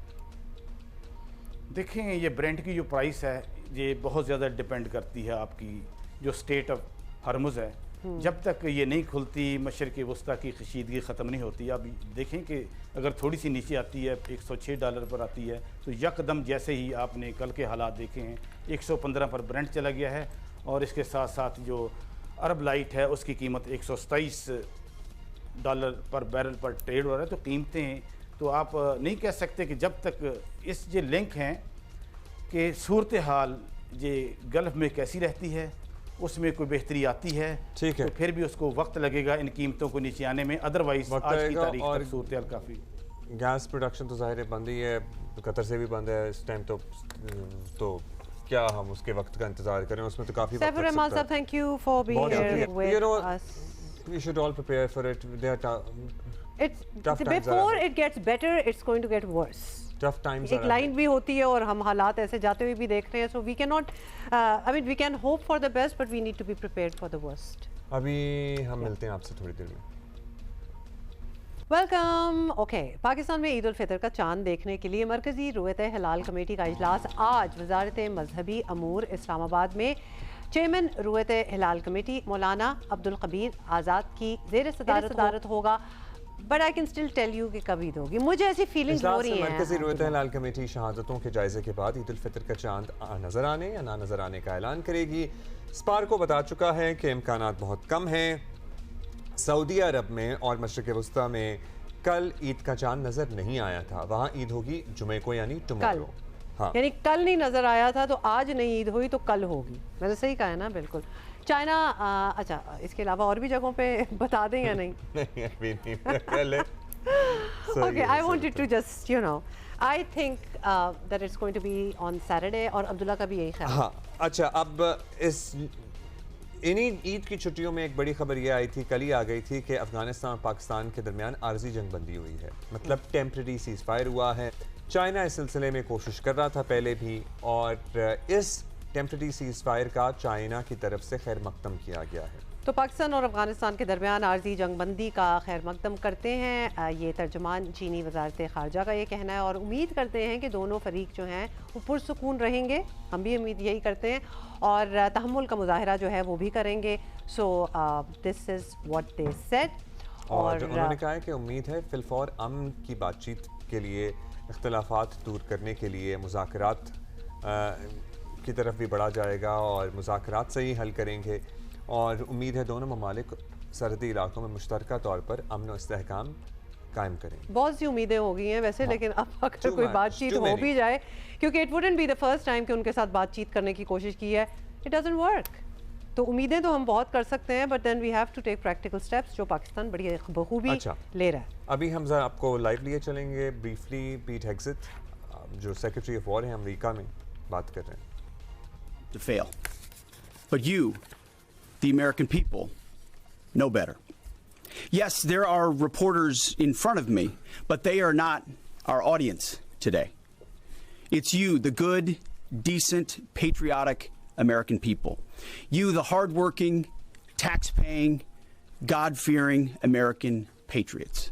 देखें, ये ब्रेंट की जो प्राइस है ये बहुत ज़्यादा डिपेंड करती है आपकी जो स्टेट ऑफ हरमुज़ है। जब तक ये नहीं खुलती, मशरिक़ वस्ता की कशीदगी ख़त्म नहीं होती। अब देखें कि अगर थोड़ी सी नीचे आती है, $106 पर आती है, तो यकदम जैसे ही आपने कल के हालात देखे हैं 115 पर ब्रेंट चला गया है। और इसके साथ साथ जो अरब लाइट है उसकी कीमत $127 पर बैरल पर ट्रेड हो रहा है। तो कीमतें तो आप नहीं कह सकते कि जब तक इस जो लिंक हैं कि सूरत हाल ये गल्फ़ में कैसी रहती है, उसमें कोई बेहतरी आती है, ठीक है, तो फिर भी उसको वक्त लगेगा इन कीमतों को नीचे आने में। अदरवाइज आज की तारीख तक सूरत हाल काफ़ी। गैस प्रोडक्शन तो ज़ाहिर है बंद ही है, कतर से भी बंद है इस टाइम, तो क्या हम उसके वक्त का इंतजार करें? उसमें तो काफ़ी वक्त लग सकता है। Thank you for being here with us. We should all prepare for it. They are tough times. Before it gets better, it's going to get worse. Tough times. एक लाइन भी होती है और हम हालात ऐसे जाते हुए भी देख रहे हैं. So we cannot, I mean, we can hope for the best, but we need to be prepared for the worst. अभी हम मिलते हैं आपसे थोड़ी देर में. वेलकम. ओके, पाकिस्तान में ईद उल फितर का चांद देखने के लिए मरकजी रुयत हिलाल कमेटी का इजलास आज वजारत मजहबी अमूर इस्लामाबाद में चेयरमैन रुयत हिलाल कमेटी मौलाना अब्दुल कबीर आज़ाद की ज़ेर सदारत होगा. But I can still tell you कि कब ईद होगी. मुझे ऐसी फीलिंग हो रही है. मरकजी रुयत हिलाल कमेटी शहादतों के जायजे के बाद ईद उल फितर का चांद नजर आने या ना नजर आने का ऐलान करेगी. स्पार को बता चुका है कि इम्कानात बहुत कम हैं. सऊदी अरब में और मशरिक़ वस्ता में कल ईद का चांद नजर नहीं आया था, वहाँ ईद होगी जुमे को यानी टुमारो। हाँ, यानी कल नहीं नजर आया था तो आज नहीं ईद हुई तो कल होगी। मैंने सही कहा है ना? बिल्कुल। चाइना, अच्छा इसके अलावा और भी जगहों पे बता दें या नहीं? नहीं अभी नहीं, पहले Okay, I wanted to just, you know, I think that it's going to be on Saturday और अब्दुल्ला का भी यही ख्याल। हाँ, अच्छा अब इन्हीं ईद की छुट्टियों में एक बड़ी खबर ये आई थी, कल ही आ गई थी कि अफगानिस्तान और पाकिस्तान के दरमियान आर्जी जंगबंदी हुई है, मतलब टेम्परेरी सीज फायर हुआ है। चाइना इस सिलसिले में कोशिश कर रहा था पहले भी, और इस टेम्परेरी सीज फायर का चाइना की तरफ से खैर मकदम किया गया है। तो पाकिस्तान और अफगानिस्तान के दरमियान आर्जी जंगबंदी का खैर मकदम करते हैं, ये तर्जुमान चीनी वजारत ख़ारजा का ये कहना है, और उम्मीद करते हैं कि दोनों फरीक जो हैं वो पुरसुकून रहेंगे। हम भी उम्मीद यही करते हैं, और तहम्मुल का मुजाहरा जो है वो भी करेंगे। So this is what they said. और उन्होंने कहा है कि उम्मीद है फिलफौर अमन की बातचीत के लिए, इख्तिलाफात दूर करने के लिए मुज़ाकरात की तरफ भी बढ़ा जाएगा और मुज़ाकरात से ही हल करेंगे, और उम्मीद है दोनों ममालिक सरहदी इलाकों में मुश्तरका तौर पर अमन और इस्तेहकाम कायम करें। बहुत सी उम्मीदें हो गई हैं वैसे, लेकिन अब अगर कोई बातचीत हो भी जाए, क्योंकि it wouldn't be the first time कि उनके साथ बातचीत करने की कोशिश की है, इट डजंट वर्क। तो उम्मीदें तो हम बहुत कर सकते हैं, but then we have to take practical steps, जो पाकिस्तान बड़ी बखूबी ले रहा है। अभी हम जरा आपको लाइव लिए चलेंगे ब्रीफली। पीट हेग्सेथ जो सेक्रेटरी ऑफ वॉर है अमेरिका में, बात कर रहे हैं। To fail. But you, the American people, know better. Yes, there are reporters in front of me, but they are not our audience today. It's you, the good, decent, patriotic American people. You, the hardworking, tax-paying, God-fearing American patriots.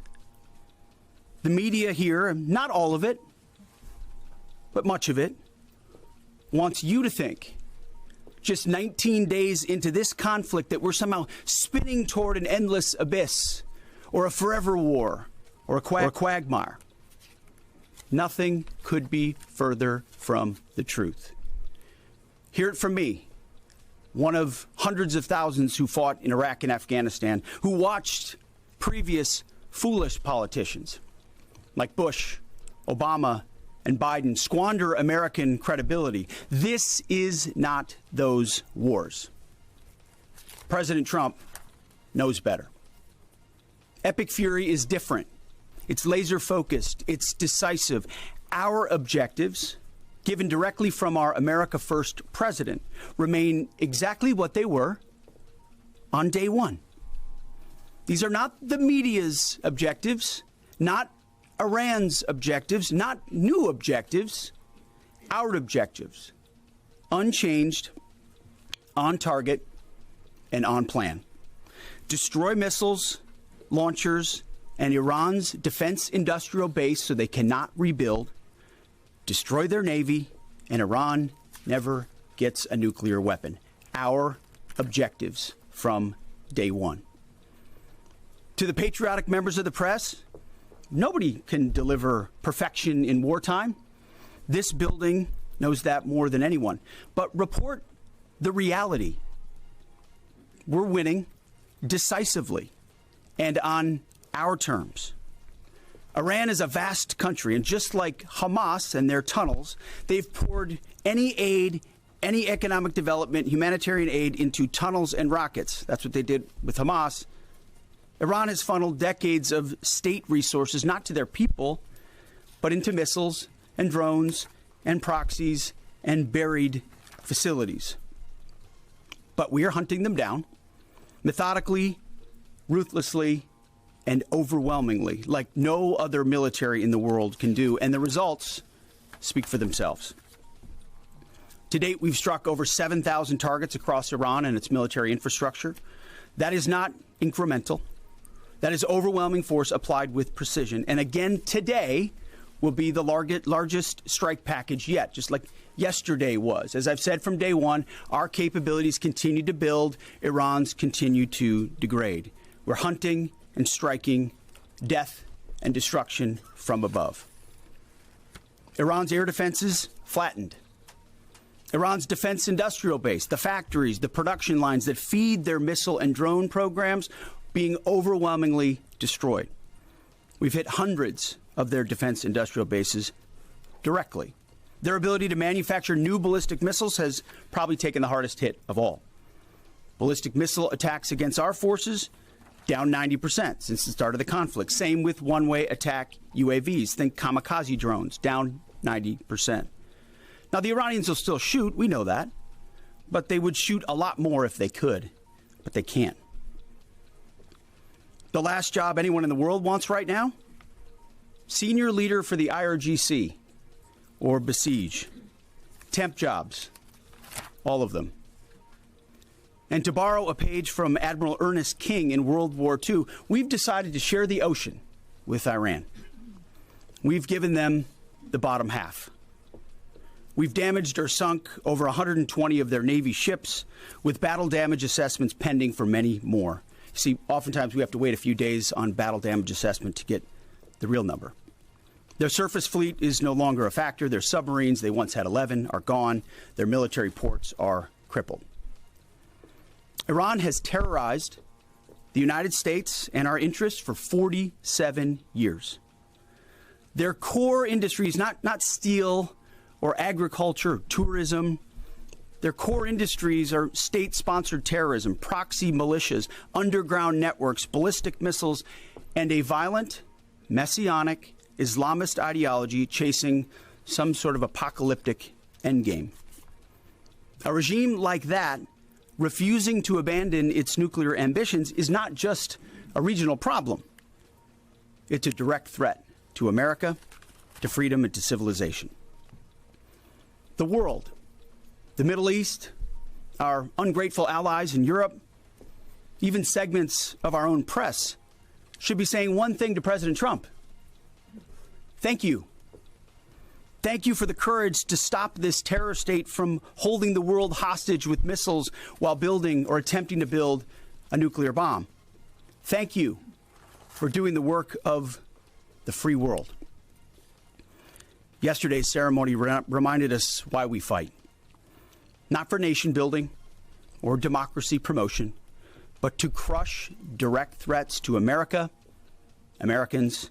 The media here, not all of it, but much of it, wants you to think, just 19 days into this conflict, that we're somehow spinning toward an endless abyss, or a forever war, or a quagmire. Nothing could be further from the truth. Hear it from me, one of hundreds of thousands who fought in Iraq and Afghanistan, who watched previous foolish politicians like Bush, Obama, and Biden squander American credibility. This is not those wars. President Trump knows better. Epic Fury is different. It's laser focused. It's decisive. Our objectives, given directly from our America First president, remain exactly what they were on day one. These are not the media's objectives, not Iran's objectives, not new objectives, our objectives, unchanged, on target, and on plan. Destroy missiles, launchers, and Iran's defense industrial base so they cannot rebuild. Destroy their navy, and Iran never gets a nuclear weapon. Our objectives from day one. To the patriotic members of the press, nobody can deliver perfection in wartime. This building knows that more than anyone. But report the reality. We're winning decisively and on our terms. Iran is a vast country, and just like Hamas and their tunnels, they've poured any aid, any economic development, humanitarian aid into tunnels and rockets. That's what they did with Hamas. Iran has funneled decades of state resources, not to their people, but into missiles and drones and proxies and buried facilities. But we are hunting them down methodically, ruthlessly, and overwhelmingly, like no other military in the world can do. And the results speak for themselves. To date, we've struck over 7,000 targets across Iran and its military infrastructure. That is not incremental. That is overwhelming force applied with precision. And again, today will be the largest strike package yet, just like yesterday was. As I've said from day one, our capabilities continue to build. Iran's continue to degrade. We're hunting and striking death and destruction from above. Iran's air defenses flattened. Iran's defense industrial base, the factories, the production lines that feed their missile and drone programs, being overwhelmingly destroyed. We've hit hundreds of their defense industrial bases directly. Their ability to manufacture new ballistic missiles has probably taken the hardest hit of all. Ballistic missile attacks against our forces down 90% since the start of the conflict. Same with one-way attack UAVs. Think kamikaze drones, down 90%. Now, the Iranians will still shoot, we know that, but they would shoot a lot more if they could, but they can't. The last job anyone in the world wants right now? Senior leader for the IRGC or Besiege. Temp jobs, all of them. And to borrow a page from Admiral Ernest King in World War II, we've decided to share the ocean with Iran. We've given them the bottom half. We've damaged or sunk over 120 of their Navy ships, with battle damage assessments pending for many more. See, oftentimes we have to wait a few days on battle damage assessment to get the real number. Their surface fleet is no longer a factor. Their submarines, they once had 11, are gone. Their military ports are crippled. Iran has terrorized the United States and our interests for 47 years. Their core industries, not steel or agriculture, or tourism, their core industries are state-sponsored terrorism, proxy militias, underground networks, ballistic missiles, and a violent, messianic, Islamist ideology chasing some sort of apocalyptic endgame. A regime like that, refusing to abandon its nuclear ambitions, is not just a regional problem. It's a direct threat to America, to freedom, and to civilization. The world, the Middle East, our ungrateful allies in Europe, even segments of our own press should be saying one thing to President Trump. Thank you. Thank you for the courage to stop this terror state from holding the world hostage with missiles while building or attempting to build a nuclear bomb. Thank you for doing the work of the free world. Yesterday's ceremony reminded us why we fight. Not for nation building or democracy promotion, but to crush direct threats to America, Americans,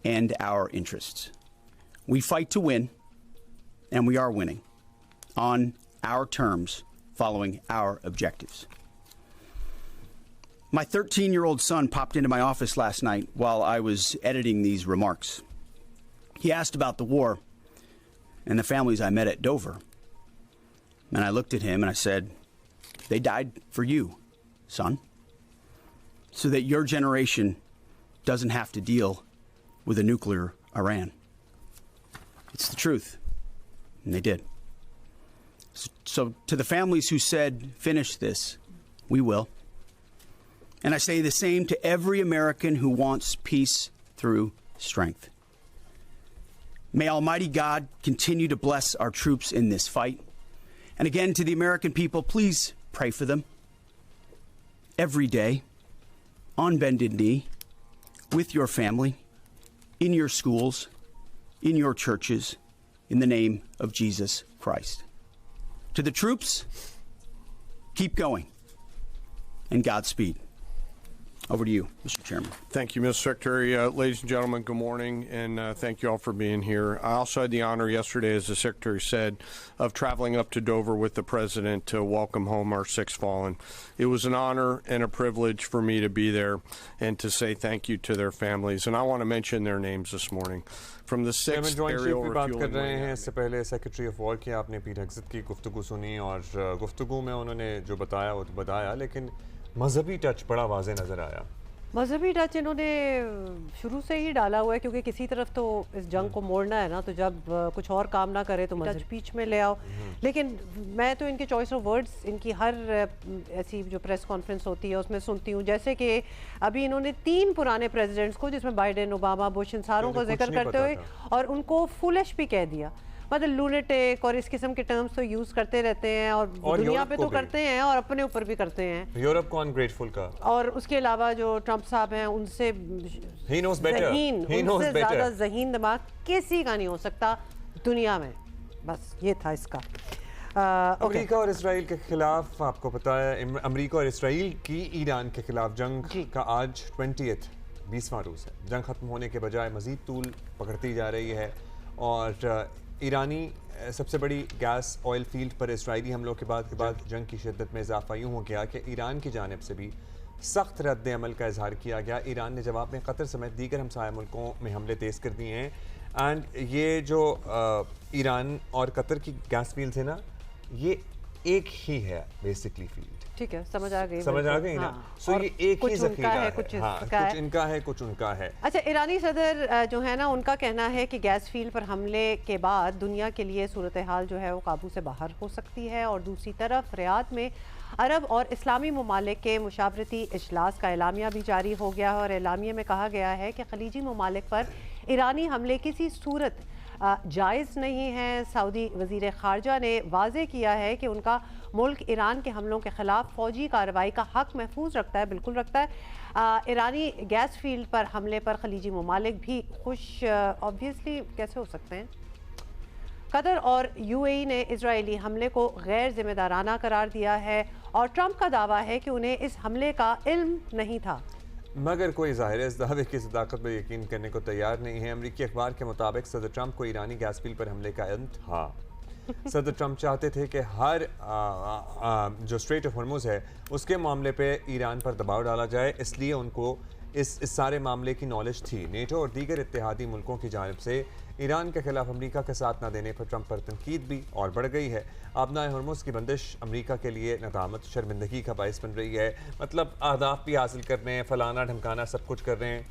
and our interests. We fight to win, and we are winning on our terms, following our objectives. My 13-year-old son popped into my office last night while I was editing these remarks. He asked about the war and the families I met at Dover. And I looked at him and I said, they died for you, son, so that your generation doesn't have to deal with a nuclear Iran. It's the truth. And they did. So to the families who said, finish this, we will. And I say the same to every American who wants peace through strength. May Almighty God continue to bless our troops in this fight. And again, to the American people, please pray for them every day, on bended knee, with your family, in your schools, in your churches, in the name of Jesus Christ. To the troops, keep going, and Godspeed. Over to you, Mr. Chairman. Thank you, Mr. Secretary. Ladies and gentlemen, good morning, and thank you all for being here. I also had the honor yesterday, as the Secretary said, of traveling up to Dover with the President to welcome home our 6 fallen. It was an honor and a privilege for me to be there and to say thank you to their families. And I want to mention their names this morning. From the 6th aerial refueling wing. इससे पहले secretary of war की आपने पीर हक़्ज़त की गुफ्तगू सुनी और गुफ्तगू में उन्होंने जो बताया वो तो बताया, लेकिन मजहबी टच बड़ा वाज़े नज़र आया। मजहबी टच इन्होंने शुरू से ही डाला हुआ है, क्योंकि किसी तरफ तो इस जंग को मोड़ना है ना, तो जब कुछ और काम ना करे तो टच बीच में ले आओ। लेकिन मैं तो इनके चॉइस ऑफ वर्ड्स, इनकी हर ऐसी जो प्रेस कॉन्फ्रेंस होती है उसमें सुनती हूँ, जैसे कि अभी इन्होंने 3 पुराने प्रेसिडेंट्स को, जिसमें बाइडेन, ओबामा, बुश, इन सारों का जिक्र करते हुए और उनको फुलिश भी कह दिया। मतलब लूनेटिक और इस किस्म के टर्म्स तो यूज करते रहते हैं और दुनिया पे तो करते हैं और अपने ऊपर भी करते हैं। यूरोप को अनग्रेटफुल का। और उसके अलावा जो ट्रंप साहब हैं उनसे ज़्यादा ज़हीन दिमाग किसी का नहीं हो सकता दुनिया में। बस ये था इसका। अमेरिका और इसराइल के खिलाफ, आपको पता है अमेरिका और इसराइल की ईरान के खिलाफ जंग का आज 20th 20वां रोज़ है। जंग ख़त्म होने के बजाय मज़ीद तूल पकड़ती जा रही है और ईरानी सबसे बड़ी गैस ऑयल फील्ड पर इसराइली हमलों के बाद जंग की शिद्दत में इजाफा यूँ हो गया कि ईरान की जानिब से भी सख्त रद्द अमल का इजहार किया गया। ईरान ने जवाब में कतर समेत दीगर हमसाया मुल्कों में हमले तेज़ कर दिए हैं। एंड ये जो ईरान और कतर की गैस फील्ड है ना, ये एक ही है बेसिकली फील्ड। ठीक है, समझ आ गई ना। हाँ। सो ये एक ही ज़ख़ीरा है, कुछ इनका है, कुछ उनका है। अच्छा, ईरानी सदर जो है ना, उनका कहना है कि गैस फील्ड पर हमले के बाद दुनिया के लिए सूरत हाल जो है वो काबू से बाहर हो सकती है। और दूसरी तरफ रियाद में अरब और इस्लामी ममालिक के मुशावरती इजलास का एलामिया भी जारी हो गया है और एलामिया में कहा गया है कि खलीजी ममालिक पर ईरानी हमले किसी सूरत जायज़ नहीं है। सऊदी वज़ीर ख़ारजा ने वाज़े किया है कि उनका मुल्क ईरान के हमलों के ख़िलाफ़ फ़ौजी कार्रवाई का हक़ महफूज रखता है, बिल्कुल रखता है। ईरानी गैस फील्ड पर हमले पर खलीजी ममालिक भी खुश ऑब्वियसली कैसे हो सकते हैं। कतर और यूएई ने इजरायली हमले को गैर जिम्मेदाराना करार दिया है और ट्रंप का दावा है कि उन्हें इस हमले का इल्म नहीं था, मगर कोई ज़ाहिर है इस दावे की सदाकत पर यकीन करने को तैयार नहीं है। अमरीकी अखबार के मुताबिक सदर ट्रंप को ईरानी गैस फील्ड पर हमले का इल्म था। सदर ट्रंप चाहते थे कि हर जो स्ट्रेट ऑफ हॉर्मुज़ है उसके मामले पे ईरान पर दबाव डाला जाए, इसलिए उनको इस सारे मामले की नॉलेज थी। नेटो और दीगर इत्तेहादी मुल्कों की जानिब से ईरान के खिलाफ अमरीका के साथ न देने पर ट्रंप पर तनकीद भी और बढ़ गई है। आबनाए हॉर्मुज़ की बंदिश अमरीका के लिए नदामत, शर्मिंदगी का बाइस बन रही है। मतलब अहदाफ भी हासिल कर रहे हैं, फलाना ढमकाना सब कुछ कर रहे हैं,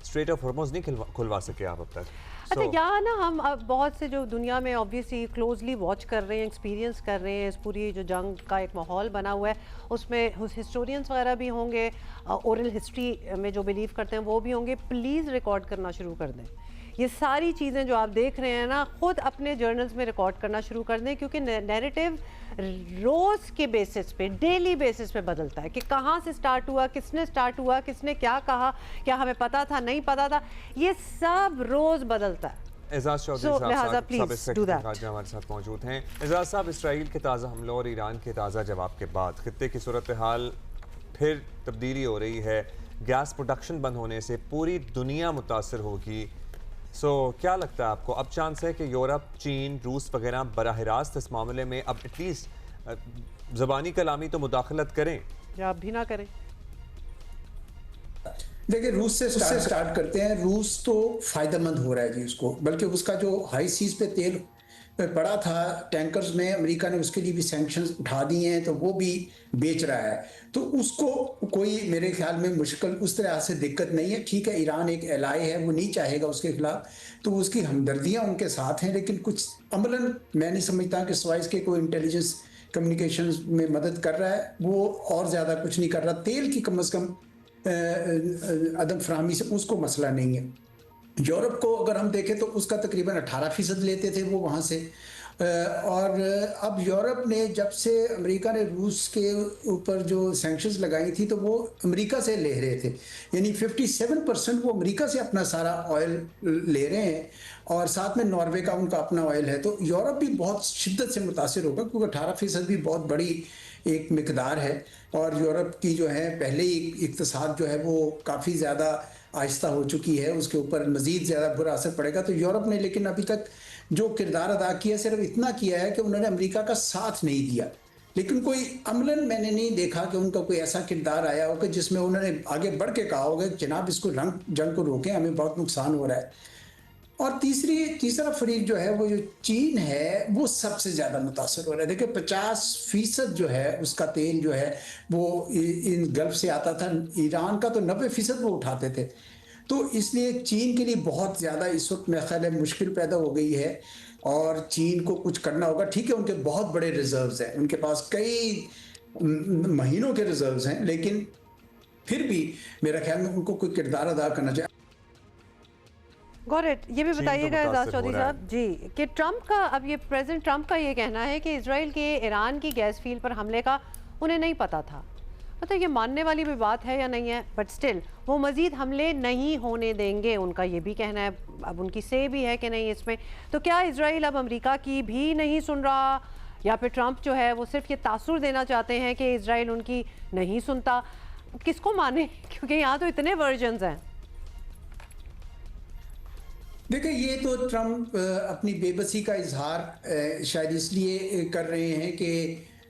स्ट्रेट ऑफ हॉर्मुज़ नहीं खुलवा सके आप अब तक। अच्छा, यहाँ ना हम अब बहुत से जो दुनिया में ऑब्वियसली क्लोजली वॉच कर रहे हैं, एक्सपीरियंस कर रहे हैं, इस पूरी जो जंग का एक माहौल बना हुआ है, उसमें हिस्टोरियंस वगैरह भी होंगे, ओरल हिस्ट्री में जो बिलीव करते हैं वो भी होंगे। प्लीज़ रिकॉर्ड करना शुरू कर दें। ये सारी चीज़ें जो आप देख रहे हैं ना, ख़ुद अपने जर्नल्स में रिकॉर्ड करना शुरू कर दें, क्योंकि नैरेटिव रोज़ के बेसिस पे, डेली बेसिस पे बदलता है कि कहाँ से स्टार्ट हुआ, किसने स्टार्ट हुआ, किसने क्या कहा, क्या हमें पता था, नहीं पता था, ये सब रोज़ बदलता है। एजाज चौधरी हमारे साथ मौजूद हैं। एजाज साहब, इसराइल के ताज़ा हमलों और ईरान के ताज़ा जवाब के बाद खित्ते की सूरत हाल फिर तब्दीली हो रही है। गैस प्रोडक्शन बंद होने से पूरी दुनिया मुतासर होगी। क्या लगता है आपको, अब चांस है कि यूरोप, चीन, रूस वगैरह बराह रास्त इस मामले में अब एटलीस्ट ज़बानी कलामी तो मुदाखलत करें या अब भी ना करें? देखिए, रूस से स्टार्ट करते हैं। रूस तो फायदेमंद हो रहा है जी उसको, बल्कि उसका जो हाई सीज पे तेल पड़ा था टैंकर्स में, अमेरिका ने उसके लिए भी सैंक्शंस उठा दिए हैं, तो वो भी बेच रहा है। तो उसको कोई मेरे ख्याल में मुश्किल उस तरह से दिक्कत नहीं है। ठीक है, ईरान एक एलाय है, वो नहीं चाहेगा उसके खिलाफ, तो उसकी हमदर्दियाँ उनके साथ हैं, लेकिन कुछ अमलन मैं नहीं समझता कि सवाइस के कोई इंटेलिजेंस कम्युनिकेशन में मदद कर रहा है, वो और ज़्यादा कुछ नहीं कर रहा। तेल की कम अज़ कम अदम फराहमी से उसको मसला नहीं है। यूरोप को अगर हम देखें तो उसका तकरीबन 18% लेते थे वो वहाँ से, और अब यूरोप ने जब से अमेरिका ने रूस के ऊपर जो सैंक्शंस लगाई थी तो वो अमेरिका से ले रहे थे, यानी 57% वो अमेरिका से अपना सारा ऑयल ले रहे हैं और साथ में नॉर्वे का उनका अपना ऑयल है। तो यूरोप भी बहुत शिद्दत से मुतासिर होगा, क्योंकि 18% भी बहुत बड़ी एक मिकदार है और यूरोप की जो है पहले ही इक़्तिसाद जो है वो काफ़ी ज़्यादा आहिस्ता हो चुकी है, उसके ऊपर मज़ीद ज़्यादा बुरा असर पड़ेगा। तो यूरोप ने लेकिन अभी तक जो किरदार अदा किया सिर्फ इतना किया है कि उन्होंने अमेरिका का साथ नहीं दिया, लेकिन कोई अमलन मैंने नहीं देखा कि उनका कोई ऐसा किरदार आया होगा जिसमें उन्होंने आगे बढ़ के कहा होगा जनाब इसको जंग को रोकें, हमें बहुत नुकसान हो रहा है। और तीसरा फरीक जो है वो जो चीन है वो सबसे ज़्यादा मुतासर हो रहा है। देखिए 50% जो है उसका तेल जो है वो इन गल्फ से आता था, ईरान का तो 90% वो उठाते थे। तो इसलिए चीन के लिए बहुत ज़्यादा इस वक्त मेरे ख्याल है मुश्किल पैदा हो गई है और चीन को कुछ करना होगा। ठीक है, उनके बहुत बड़े रिजर्व्स हैं, उनके पास कई महीनों के रिजर्व्स हैं, लेकिन फिर भी मेरा ख्याल में उनको कोई किरदार अदा करना चाहिए। Got it. ये भी बताइएगा एजाज चौधरी साहब जी कि ट्रंप का, अब ये प्रेसिडेंट ट्रंप का ये कहना है कि इजराइल के ईरान की गैस फील्ड पर हमले का उन्हें नहीं पता था। मतलब ये मानने वाली भी बात है या नहीं है, बट स्टिल वो मज़ीद हमले नहीं होने देंगे, उनका ये भी कहना है। अब उनकी से भी है कि नहीं इसमें, तो क्या इजराइल अब अमेरिका की भी नहीं सुन रहा, या फिर ट्रंप जो है वो सिर्फ ये तासुर देना चाहते हैं कि इजराइल उनकी नहीं सुनता? किसको माने, क्योंकि यहाँ तो इतने वर्जन्स हैं। देखिए, ये तो ट्रम्प अपनी बेबसी का इजहार शायद इसलिए कर रहे हैं कि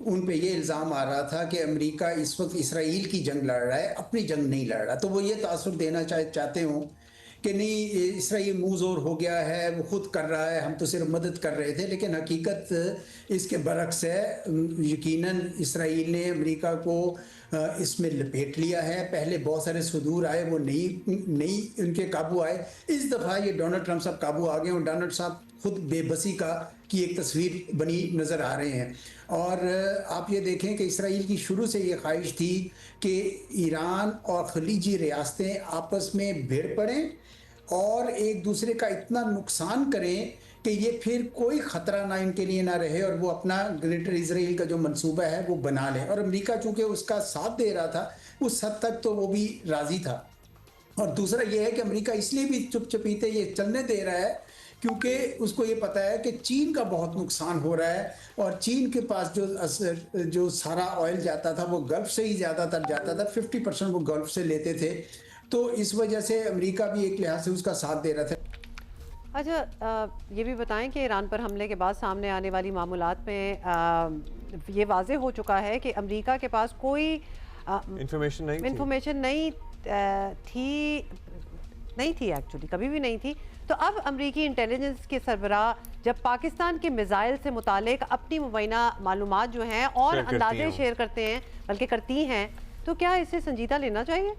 उन पे ये इल्ज़ाम आ रहा था कि अमेरिका इस वक्त इसराइल की जंग लड़ रहा है, अपनी जंग नहीं लड़ रहा। तो वो ये तासुर देना चाहते हों कि नहीं, इसराइल मुँह ज़ोर हो गया है, वो खुद कर रहा है, हम तो सिर्फ मदद कर रहे थे। लेकिन हकीकत इसके बरक्स है। यकीनन इसराइल ने अमेरिका को इसमें लपेट लिया है। पहले बहुत सारे सुदूर आए, वो नहीं उनके काबू आए। इस दफ़ा ये डोनाल्ड ट्रम्प साहब काबू आ गए और डोनाल्ड साहब खुद बेबसी की एक तस्वीर बनी नज़र आ रहे हैं। और आप ये देखें कि इसराइल की शुरू से ये ख्वाहिश थी कि ईरान और खलीजी रियासतें आपस में भिड़ पड़ें और एक दूसरे का इतना नुकसान करें कि ये फिर कोई ख़तरा ना इनके लिए ना रहे और वो अपना ग्रेटर इजराइल का जो मंसूबा है वो बना लें। और अमेरिका चूँकि उसका साथ दे रहा था, उस हद तक तो वो भी राज़ी था। और दूसरा ये है कि अमेरिका इसलिए भी चुपचपीते ये चलने दे रहा है क्योंकि उसको ये पता है कि चीन का बहुत नुकसान हो रहा है और चीन के पास जो सारा ऑयल जाता था वो गल्फ़ से ही ज़्यादातर जाता था। 50% वो गल्फ़ से लेते थे। तो इस वजह से अमेरिका भी एक लिहाज से उसका साथ दे रहा था। अच्छा, ये भी बताएं कि ईरान पर हमले के बाद सामने आने वाली मामूलात में ये वाज़े हो चुका है कि अमेरिका के पास कोई इंफॉर्मेशन नहीं थी एक्चुअली, कभी भी नहीं थी। तो अब अमरीकी इंटेलिजेंस के सरबराह जब पाकिस्तान के मिसाइल से मुतालिक अपनी मुबैना मालूमात जो हैं और अंदाजे शेयर करते हैं, बल्कि करती हैं, तो क्या इसे संजीदा लेना चाहिए?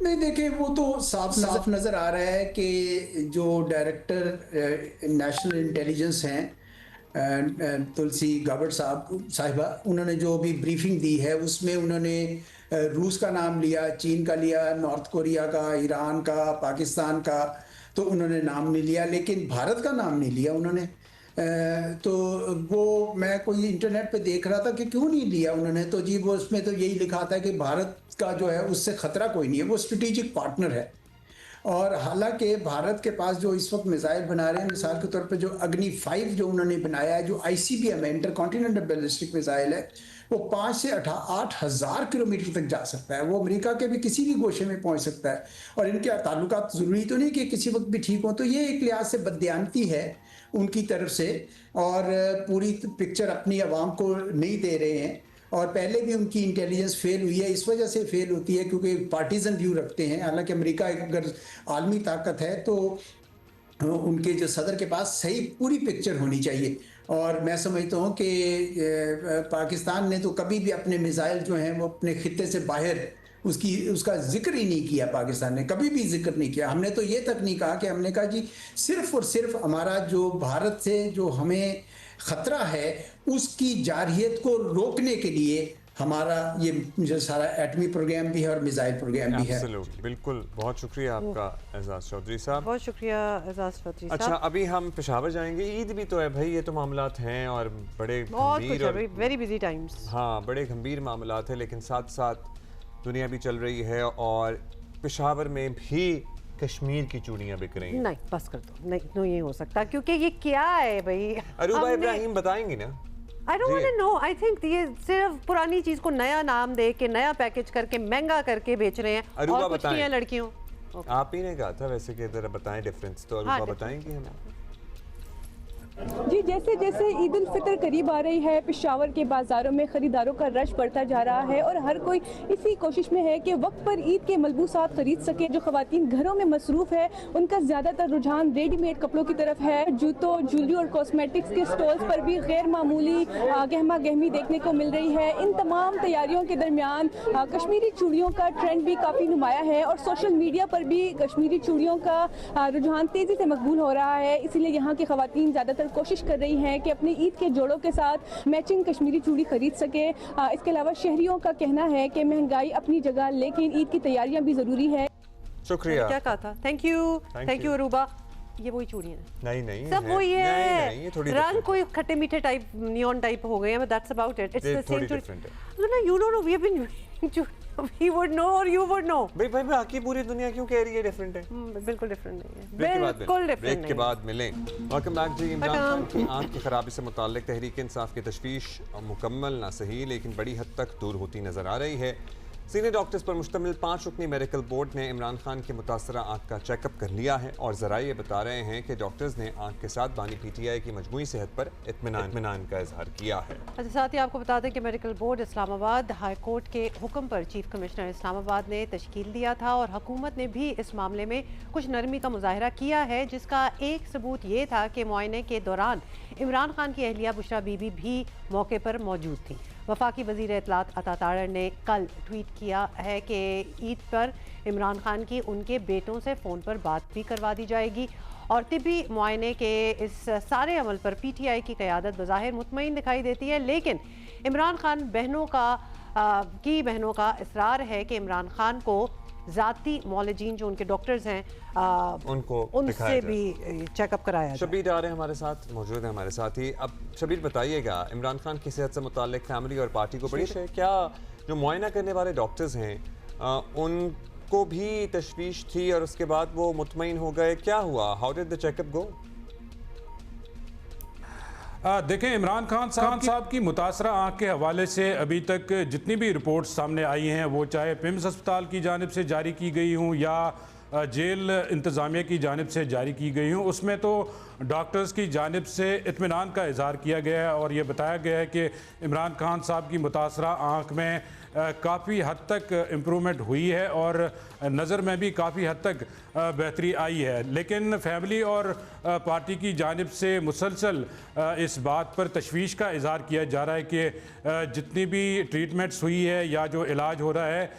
नहीं, देखिए, वो तो साफ नज़र आ रहा है कि जो डायरेक्टर नेशनल इंटेलिजेंस हैं तुलसी गाबर्ट साहिबा, उन्होंने जो भी ब्रीफिंग दी है उसमें उन्होंने रूस का नाम लिया, चीन का लिया, नॉर्थ कोरिया का, ईरान का, पाकिस्तान का, तो उन्होंने नाम नहीं लिया, लेकिन भारत का नाम नहीं लिया उन्होंने। तो वो मैं कोई इंटरनेट पे देख रहा था कि क्यों नहीं लिया उन्होंने, तो जी वो उसमें तो यही लिखा था कि भारत का जो है उससे ख़तरा कोई नहीं है, वो स्ट्रेटेजिक पार्टनर है। और हालांकि भारत के पास जो इस वक्त मिसाइल बना रहे हैं, मिसाल के तौर पे जो अग्नि 5 जो उन्होंने बनाया है, जो ICBM है, इंटर कॉन्टिनेंटल बैलिस्टिक मिसाइल है, वो 5 से 8 हज़ार किलोमीटर तक जा सकता है। वो अमेरिका के भी किसी भी गोशे में पहुंच सकता है। और इनके ताल्लुकात ज़रूरी तो नहीं कि किसी वक्त भी ठीक हो। तो ये एक लिहाज से बददियानती है उनकी तरफ से और पूरी पिक्चर अपनी आवाम को नहीं दे रहे हैं। और पहले भी उनकी इंटेलिजेंस फेल हुई है, इस वजह से फेल होती है क्योंकि पार्टीजन व्यू रखते हैं। हालांकि अमेरिका अगर आलमी ताकत है तो उनके जो सदर के पास सही पूरी पिक्चर होनी चाहिए। और मैं समझता हूँ कि पाकिस्तान ने तो कभी भी अपने मिसाइल जो हैं वो अपने खित्ते से बाहर उसका जिक्र ही नहीं किया। पाकिस्तान ने कभी भी जिक्र नहीं किया। हमने तो ये तक नहीं कहा कि हमने कहा जी सिर्फ और सिर्फ हमारा जो भारत से जो हमें ख़तरा है उसकी जारहियत को रोकने के लिए हमारा ये जो सारा एटमी प्रोग्राम भी है और मिसाइल प्रोग्राम भी है। बिल्कुल, बहुत शुक्रिया आपका एजाज चौधरी साहब। बहुत शुक्रिया एजाज चौधरी साहब। अच्छा, अभी हम पेशावर जाएंगे। ईद भी तो है भाई, ये तो मामलात हैं और बड़े गंभीर और वेरी बिजी टाइम्स। हाँ, बड़े गंभीर मामलात है, लेकिन साथ साथ दुनिया भी चल रही है और पेशावर में भी कश्मीर की चूड़ियां बिक रही हैं। नहीं, बस कर दो, नहीं ये हो सकता, क्योंकि ये क्या है भाई। अरूबा इब्राहिम बताएंगी ना। I don't want to know. I think ये सिर्फ पुरानी चीज को नया नाम दे के, नया पैकेज करके, महंगा करके बेच रहे हैं। और कुछ नहीं है लड़कियों। आप ही ने कहा था वैसे कि जरा बताएं डिफरेंस, तो अरूबा बताएंगी हमें। जी, जैसे जैसे ईद उल फितर करीब आ रही है, पेशावर के बाज़ारों में ख़रीदारों का रश बढ़ता जा रहा है और हर कोई इसी कोशिश में है कि वक्त पर ईद के मलबूसात ख़रीद सके। जो ख़वातीन घरों में मसरूफ़ है उनका ज़्यादातर रुझान रेडीमेड कपड़ों की तरफ है। जूतों, ज्वेलरी और कॉस्मेटिक्स के स्टॉल्स पर भी गैर मामूली गहमा गहमी देखने को मिल रही है। इन तमाम तैयारियों के दरमियान कश्मीरी चूड़ियों का ट्रेंड भी काफ़ी नुमाया है और सोशल मीडिया पर भी कश्मीरी चूड़ियों का रुझान तेज़ी से मकबूल हो रहा है। इसीलिए यहाँ की ख़वातीन ज़्यादातर कोशिश कर रही हैं कि अपनी ईद के जोड़ों के साथ मैचिंग कश्मीरी चूड़ी खरीद सके। इसके अलावा शहरियों का कहना है कि महंगाई अपनी जगह, लेकिन ईद की तैयारियां भी जरूरी है। शुक्रिया। क्या कहा था? Thank you Aruba. ये वही चूड़ियां हैं? नहीं सब वही है। नहीं, रंग कोई खट्टे मीठे टाइप, नियॉन टाइप हो गए हैं, that's about it. It's the same चूड़ी। You don't know, we have been We would know or you would know। भाई बाकी पूरी दुनिया क्यों कह रही है डिफरेंट है? बिल्कुल डिफरेंट नहीं है, बिल्कुल डिफरेंट। ब्रेक के बाद मिलें। वेलकम बैक जी। इमरान खान की आंख की खराबी से मुताल्लिक तहरीक इंसाफ की तशवीश मुकम्मल ना सही लेकिन बड़ी हद तक दूर होती नजर आ रही है। सीनियर डॉक्टर्स पर मुश्तमिल 5 रुकनी मेडिकल बोर्ड ने इमरान खान की मुतासरा आंख का चेकअप कर लिया है और ज़राए ये बता रहे हैं कि डॉक्टर्स ने आंख के साथ बानी PTI की मजमूई सेहत पर इत्मीनान का इजहार किया है। अच्छा, साथ ही आपको बता दें कि medical board Islamabad high court के हुक्म पर चीफ कमिश्नर इस्लामाबाद ने तश्कील दिया था और हुकूमत ने भी इस मामले में कुछ नरमी का मुजाहरा किया है, जिसका एक सबूत ये था कि मुआयने के दौरान इमरान खान की अहलिया बुशरा बीबी भी मौके पर मौजूद थी। वफाकी वज़ीर इत्तलात अता तारड़ ने कल ट्वीट किया है कि ईद पर इमरान खान की उनके बेटों से फ़ोन पर बात भी करवा दी जाएगी और तिब्बी मुआयने के इस सारे अमल पर PTI की क़यादत बज़ाहिर मुतमईन दिखाई देती है, लेकिन इमरान खान बहनों का इसरार है कि इमरान खान को ज़ाती मौलजीन जो उनके डॉक्टर्स हैं उनसे भी चेकअप कराया जाए। शबीर आ रहे हैं हमारे साथ, मौजूद हैं हमारे साथ ही। अब शबीर बताइएगा, इमरान खान की सेहत से मुताल्लिक फैमिली और पार्टी को बड़ी क्या जो मुआयना करने वाले डॉक्टर्स हैं उनको भी तशवीश थी और उसके बाद वो मुतमईन हो गए, क्या हुआ? हाउ डिड द चेकअप गो? देखें, इमरान खान साहब की मुतासरा आँख के हवाले से अभी तक जितनी भी रिपोर्ट्स सामने आई हैं, वो चाहे पिम्स अस्पताल की जानिब से जारी की गई हूँ या जेल इंतज़ामिया की जानिब से जारी की गई हूँ, उसमें तो डॉक्टर्स की जानिब से इत्मीनान का इजहार किया गया है और ये बताया गया है कि इमरान खान साहब की मुतासरा आँख में काफ़ी हद तक इम्प्रूवमेंट हुई है और नज़र में भी काफ़ी हद तक बेहतरी आई है। लेकिन फैमिली और पार्टी की जानिब से मुसलसल इस बात पर तशवीश का इजहार किया जा रहा है कि जितनी भी ट्रीटमेंट्स हुई है या जो इलाज हो रहा है,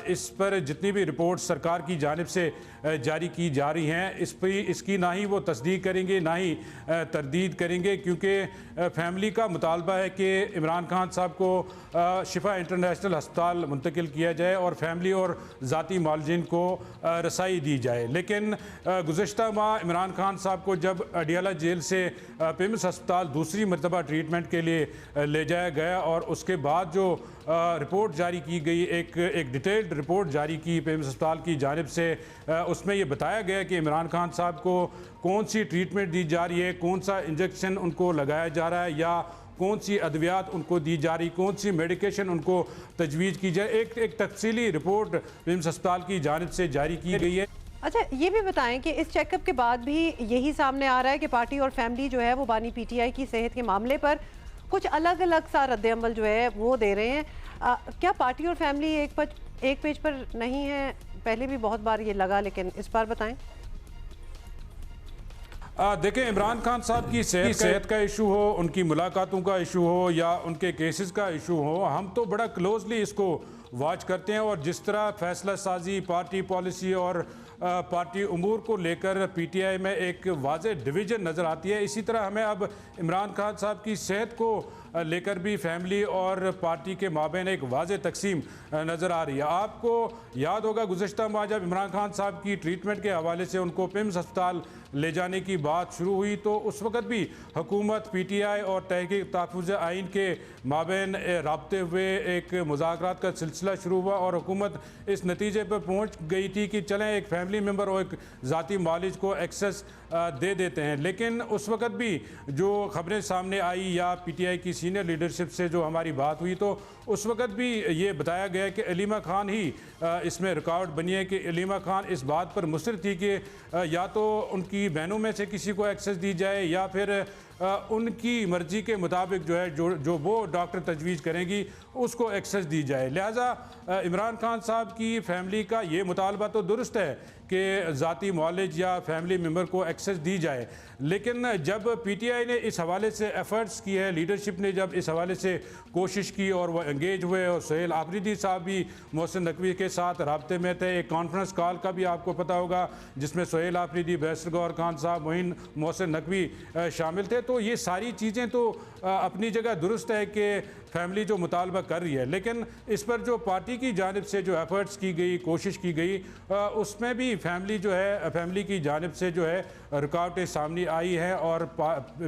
इस पर जितनी भी रिपोर्ट्स सरकार की जानिब से जारी की जा रही हैं, इसकी ना ही वो तस्दीक करेंगे ना ही तरदीद करेंगे, क्योंकि फैमिली का मुतालबा है कि इमरान खान साहब को शिफा इंटरनेशनल अस्पताल मुंतकिल किया जाए और फैमिली और ज़ाती मालजीन को रसाई दी जाए। लेकिन गुज़श्ता माह इमरान खान साहब को जब अडियाला जेल से पिम्स अस्पताल दूसरी मरतबा ट्रीटमेंट के लिए ले जाया गया और उसके बाद जो रिपोर्ट जारी की गई, एक डिटेल्ड रिपोर्ट जारी की पिम्स अस्पताल की जानिब से, उसमें ये बताया गया कि इमरान खान साहब को कौन सी ट्रीटमेंट दी जा रही है, कौन सा इंजेक्शन उनको लगाया जा रहा है या कौन सी अद्वियात उनको दी जा रही, कौन सी मेडिकेशन उनको तजवीज़ की जाए। एक तफसीली रिपोर्ट पिम्स अस्पताल की जानिब से जारी की गई है। अच्छा, ये भी बताएं कि इस चेकअप के बाद भी यही सामने आ रहा है कि पार्टी और फैमिली जो है वो बानी PTI की सेहत के मामले पर कुछ अलग अलग सा रद्द-ए-अमल जो है वो दे रहे हैं। क्या पार्टी और फैमिली एक पेज पर नहीं है? पहले भी बहुत बार ये लगा, लेकिन इस बार बताएं। देखें, इमरान खान साहब की सेहत का इशू हो, उनकी मुलाकातों का इशू हो या उनके केसेस का इशू हो, हम तो बड़ा क्लोजली इसको वॉच करते हैं और जिस तरह फैसला साजी, पार्टी पॉलिसी और पार्टी उमूर को लेकर PTI में एक वाज़े डिवीज़न नज़र आती है, इसी तरह हमें अब इमरान खान साहब की सेहत को लेकर भी फैमिली और पार्टी के माबैन एक वाज़े तकसीम नज़र आ रही है। आपको याद होगा गुज़श्ता माह जब इमरान खान साहब की ट्रीटमेंट के हवाले से उनको पिम्स अस्पताल ले जाने की बात शुरू हुई तो उस वक़्त भी हुकूमत, PTI और तहक़ीक़ तहफ़्फ़ुज़ आइन के माबैन राब्ते हुए एक मुज़ाकरात का सिलसिला शुरू हुआ और हुकूमत इस नतीजे पर पहुँच गई थी कि चलें एक फैमिली मेम्बर और एक ज़ाती मालिज को एक्सेस दे देते हैं। लेकिन उस वक़्त भी जो ख़बरें सामने आई या PTI की सीनियर लीडरशिप से जो हमारी बात हुई तो उस वक़्त भी ये बताया गया कि अलीमा खान ही इसमें रुकावट बनी है कि अलीमा खान इस बात पर मुसर थी कि या तो उनकी बहनों में से किसी को एक्सेस दी जाए या फिर उनकी मर्ज़ी के मुताबिक जो है जो वो डॉक्टर तजवीज़ करेंगी उसको एक्सेस दी जाए। लिहाजा इमरान खान साहब की फैमिली का ये मुतालबा तो दुरुस्त है कि ज़ाती मौलिज या फैमिली मेम्बर को एक्सेस दी जाए, लेकिन जब PTI ने इस हवाले से एफ़र्ट्स की है, लीडरशिप ने जब इस हवाले से कोशिश की और वह एंगेज हुए और सोहेल आफरीदी साहब भी मोहसिन नकवी के साथ राब्ते में थे, एक कॉन्फ्रेंस कॉल का भी आपको पता होगा जिसमें सोहेल आफरीदी, बैरिस्टर गौहर खान साहब, मोहसिन नकवी शामिल थे। तो ये सारी चीज़ें तो अपनी जगह दुरुस्त है कि फैमिली जो मुतालबा कर रही है, लेकिन इस पर जो पार्टी की जानिब से जो एफ़र्ट्स की गई, कोशिश की गई, उसमें भी फैमिली की जानिब से जो है रुकावटें सामने आई हैं और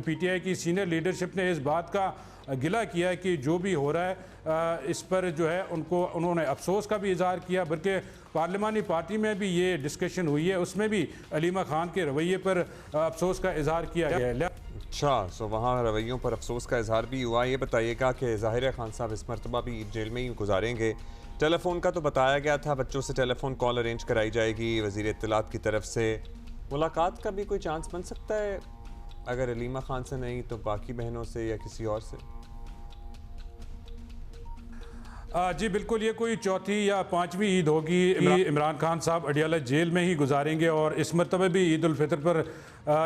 PTI की सीनियर लीडरशिप ने इस बात का गिला किया है कि जो भी हो रहा है इस पर जो है उन्होंने अफसोस का भी इजहार किया, बल्कि पार्लिमानी पार्टी में भी ये डिस्कशन हुई है, उसमें भी अलीमा खान के रवैये पर अफसोस का इजहार किया गया है। अच्छा, सो वहाँ रवैयों पर अफसोस का इजहार भी हुआ। ये बताइएगा कि ज़ाहिर खान साहब इस मरतबा भी जेल में ही गुजारेंगे। टेलीफोन का तो बताया गया था, बच्चों से टेलीफोन कॉल अरेंज कराई जाएगी वज़ीर इत्तलात की तरफ से। मुलाकात का भी कोई चांस बन सकता है, अगर अलीमा खान से नहीं तो बाकी बहनों से या किसी और से? जी बिल्कुल, ये कोई चौथी या पांचवी ईद होगी। इमरान खान साहब अडियाला जेल में ही गुजारेंगे और इस मरतबे भी ईद उल फितर पर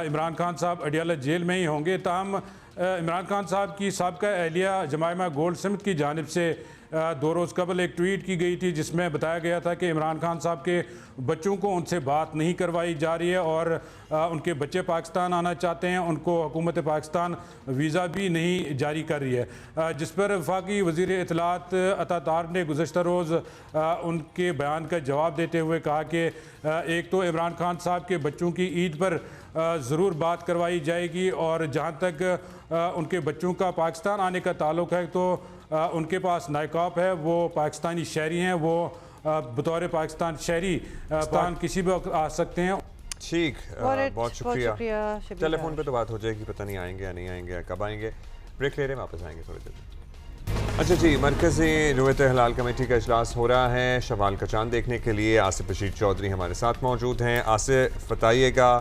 इमरान खान साहब अडियाला जेल में ही होंगे। ताहम इमरान खान साहब की साबिका अहलिया जमाइमा गोल्ड स्मिथ की जानिब से 2 रोज़ कबल एक ट्वीट की गई थी जिसमें बताया गया था कि इमरान खान साहब के बच्चों को उनसे बात नहीं करवाई जा रही है और उनके बच्चे पाकिस्तान आना चाहते हैं, उनको हुकूमत पाकिस्तान वीज़ा भी नहीं जारी कर रही है। जिस पर वफाकी वज़ीर इत्तलात अता तार ने गुज़श्ता रोज़ उनके बयान का जवाब देते हुए कहा कि एक तो इमरान खान साहब के बच्चों की ईद पर ज़रूर बात करवाई जाएगी और जहाँ तक उनके बच्चों का पाकिस्तान आने का ताल्लुक़ है तो उनके पास नायकाप है, वो पाकिस्तानी शहरी हैं, वो बतौर पाकिस्तान शहरी पाकिस्तान किसी भी वक्त आ सकते हैं। ठीक, बहुत शुक्रिया। टेलीफोन पे तो बात हो जाएगी, पता नहीं आएंगे या नहीं आएंगे, कब आएंगे। ब्रेक ले रहे हैं, वापस आएंगे थोड़ी देर में। अच्छा जी, मरकज़ी रुयत हिलाल कमेटी का इजलास हो रहा है। शवाल का चांद देखने के लिए आसिफ बशीर चौधरी हमारे साथ मौजूद हैं। आसिफ, बताइएगा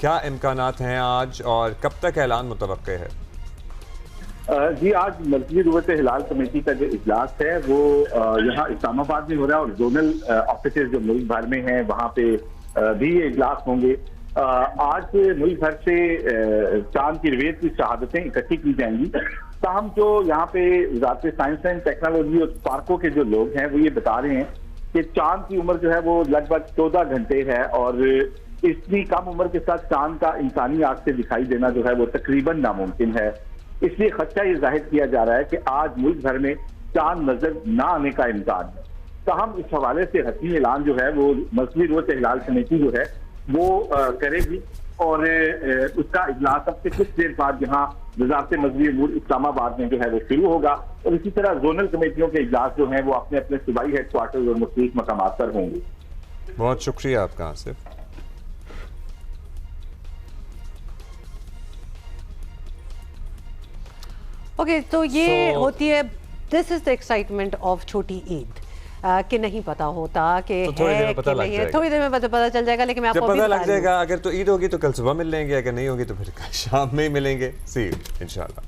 क्या इम्कानात हैं आज और कब तक ऐलान मुतवक्के है? जी, आज मरकज़ी रुयत हिलाल कमेटी का जो इजलास है वो यहाँ इस्लामाबाद में हो रहा है और जोनल ऑफिस जो मुल्क भर में हैं वहाँ पे भी ये इजलास होंगे। आज मुल्क भर से चांद की रुयत की शहादतें इकट्ठी की जाएंगी। ताहम जो यहाँ पे वज़ारत साइंस एंड टेक्नोलॉजी और पार्कों के जो लोग हैं वो ये बता रहे हैं कि चांद की उम्र जो है वो लगभग 14 घंटे है और इतनी कम उम्र के साथ चांद का इंसानी आँख से दिखाई देना जो है वो तकरीबन नामुमकिन है। इसलिए खदशा ये जाहिर किया जा रहा है कि आज मुल्क भर में चांद नजर ना आने का इम्कान है। ताहम इस हवाले से हतमी ऐलान जो है वो मरकज़ी रुयत हिलाल कमेटी जो है वो करेगी और उसका इजलास अब से कुछ देर बाद यहाँ वज़ारत मज़हबी उमूर इस्लामाबाद में जो है वो शुरू होगा और इसी तरह जोनल कमेटियों के इजलास जो हैं वो अपने अपने सूबाई हेडक्वार्टर और मुख्तलिफ मकामात पर होंगे। बहुत शुक्रिया आपका आसिफ। ओके, तो ये होती है, this is the excitement of छोटी ईद कि नहीं पता होता कि तो थोड़ी देर में पता लग जाएगा। थोड़ी देर में पता चल जाएगा, लेकिन मैं आपको पता लग जाएगा। अगर तो ईद होगी तो कल सुबह मिल लेंगे, अगर नहीं होगी तो फिर शाम में ही मिलेंगे। सी यू इंशाल्लाह।